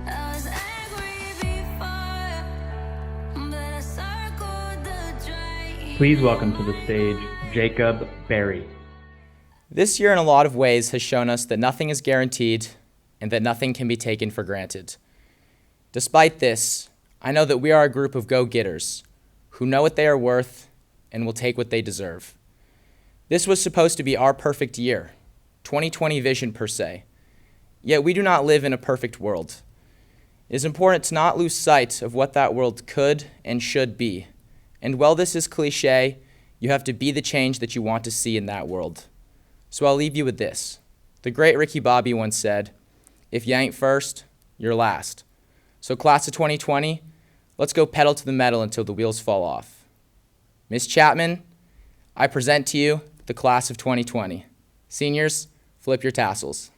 I was angry before, but I circled the drain. Please welcome to the stage Jacob Berry. This year, in a lot of ways, has shown us that nothing is guaranteed and that nothing can be taken for granted. Despite this, I know that we are a group of go-getters who know what they are worth and will take what they deserve. This was supposed to be our perfect year, 2020 vision per se. Yet we do not live in a perfect world. It is important to not lose sight of what that world could and should be. And while this is cliche, you have to be the change that you want to see in that world. So I'll leave you with this. The great Ricky Bobby once said, "If you ain't first, you're last." So class of 2020, let's go pedal to the metal until the wheels fall off. Miss Chapman, I present to you the class of 2020. Seniors, flip your tassels.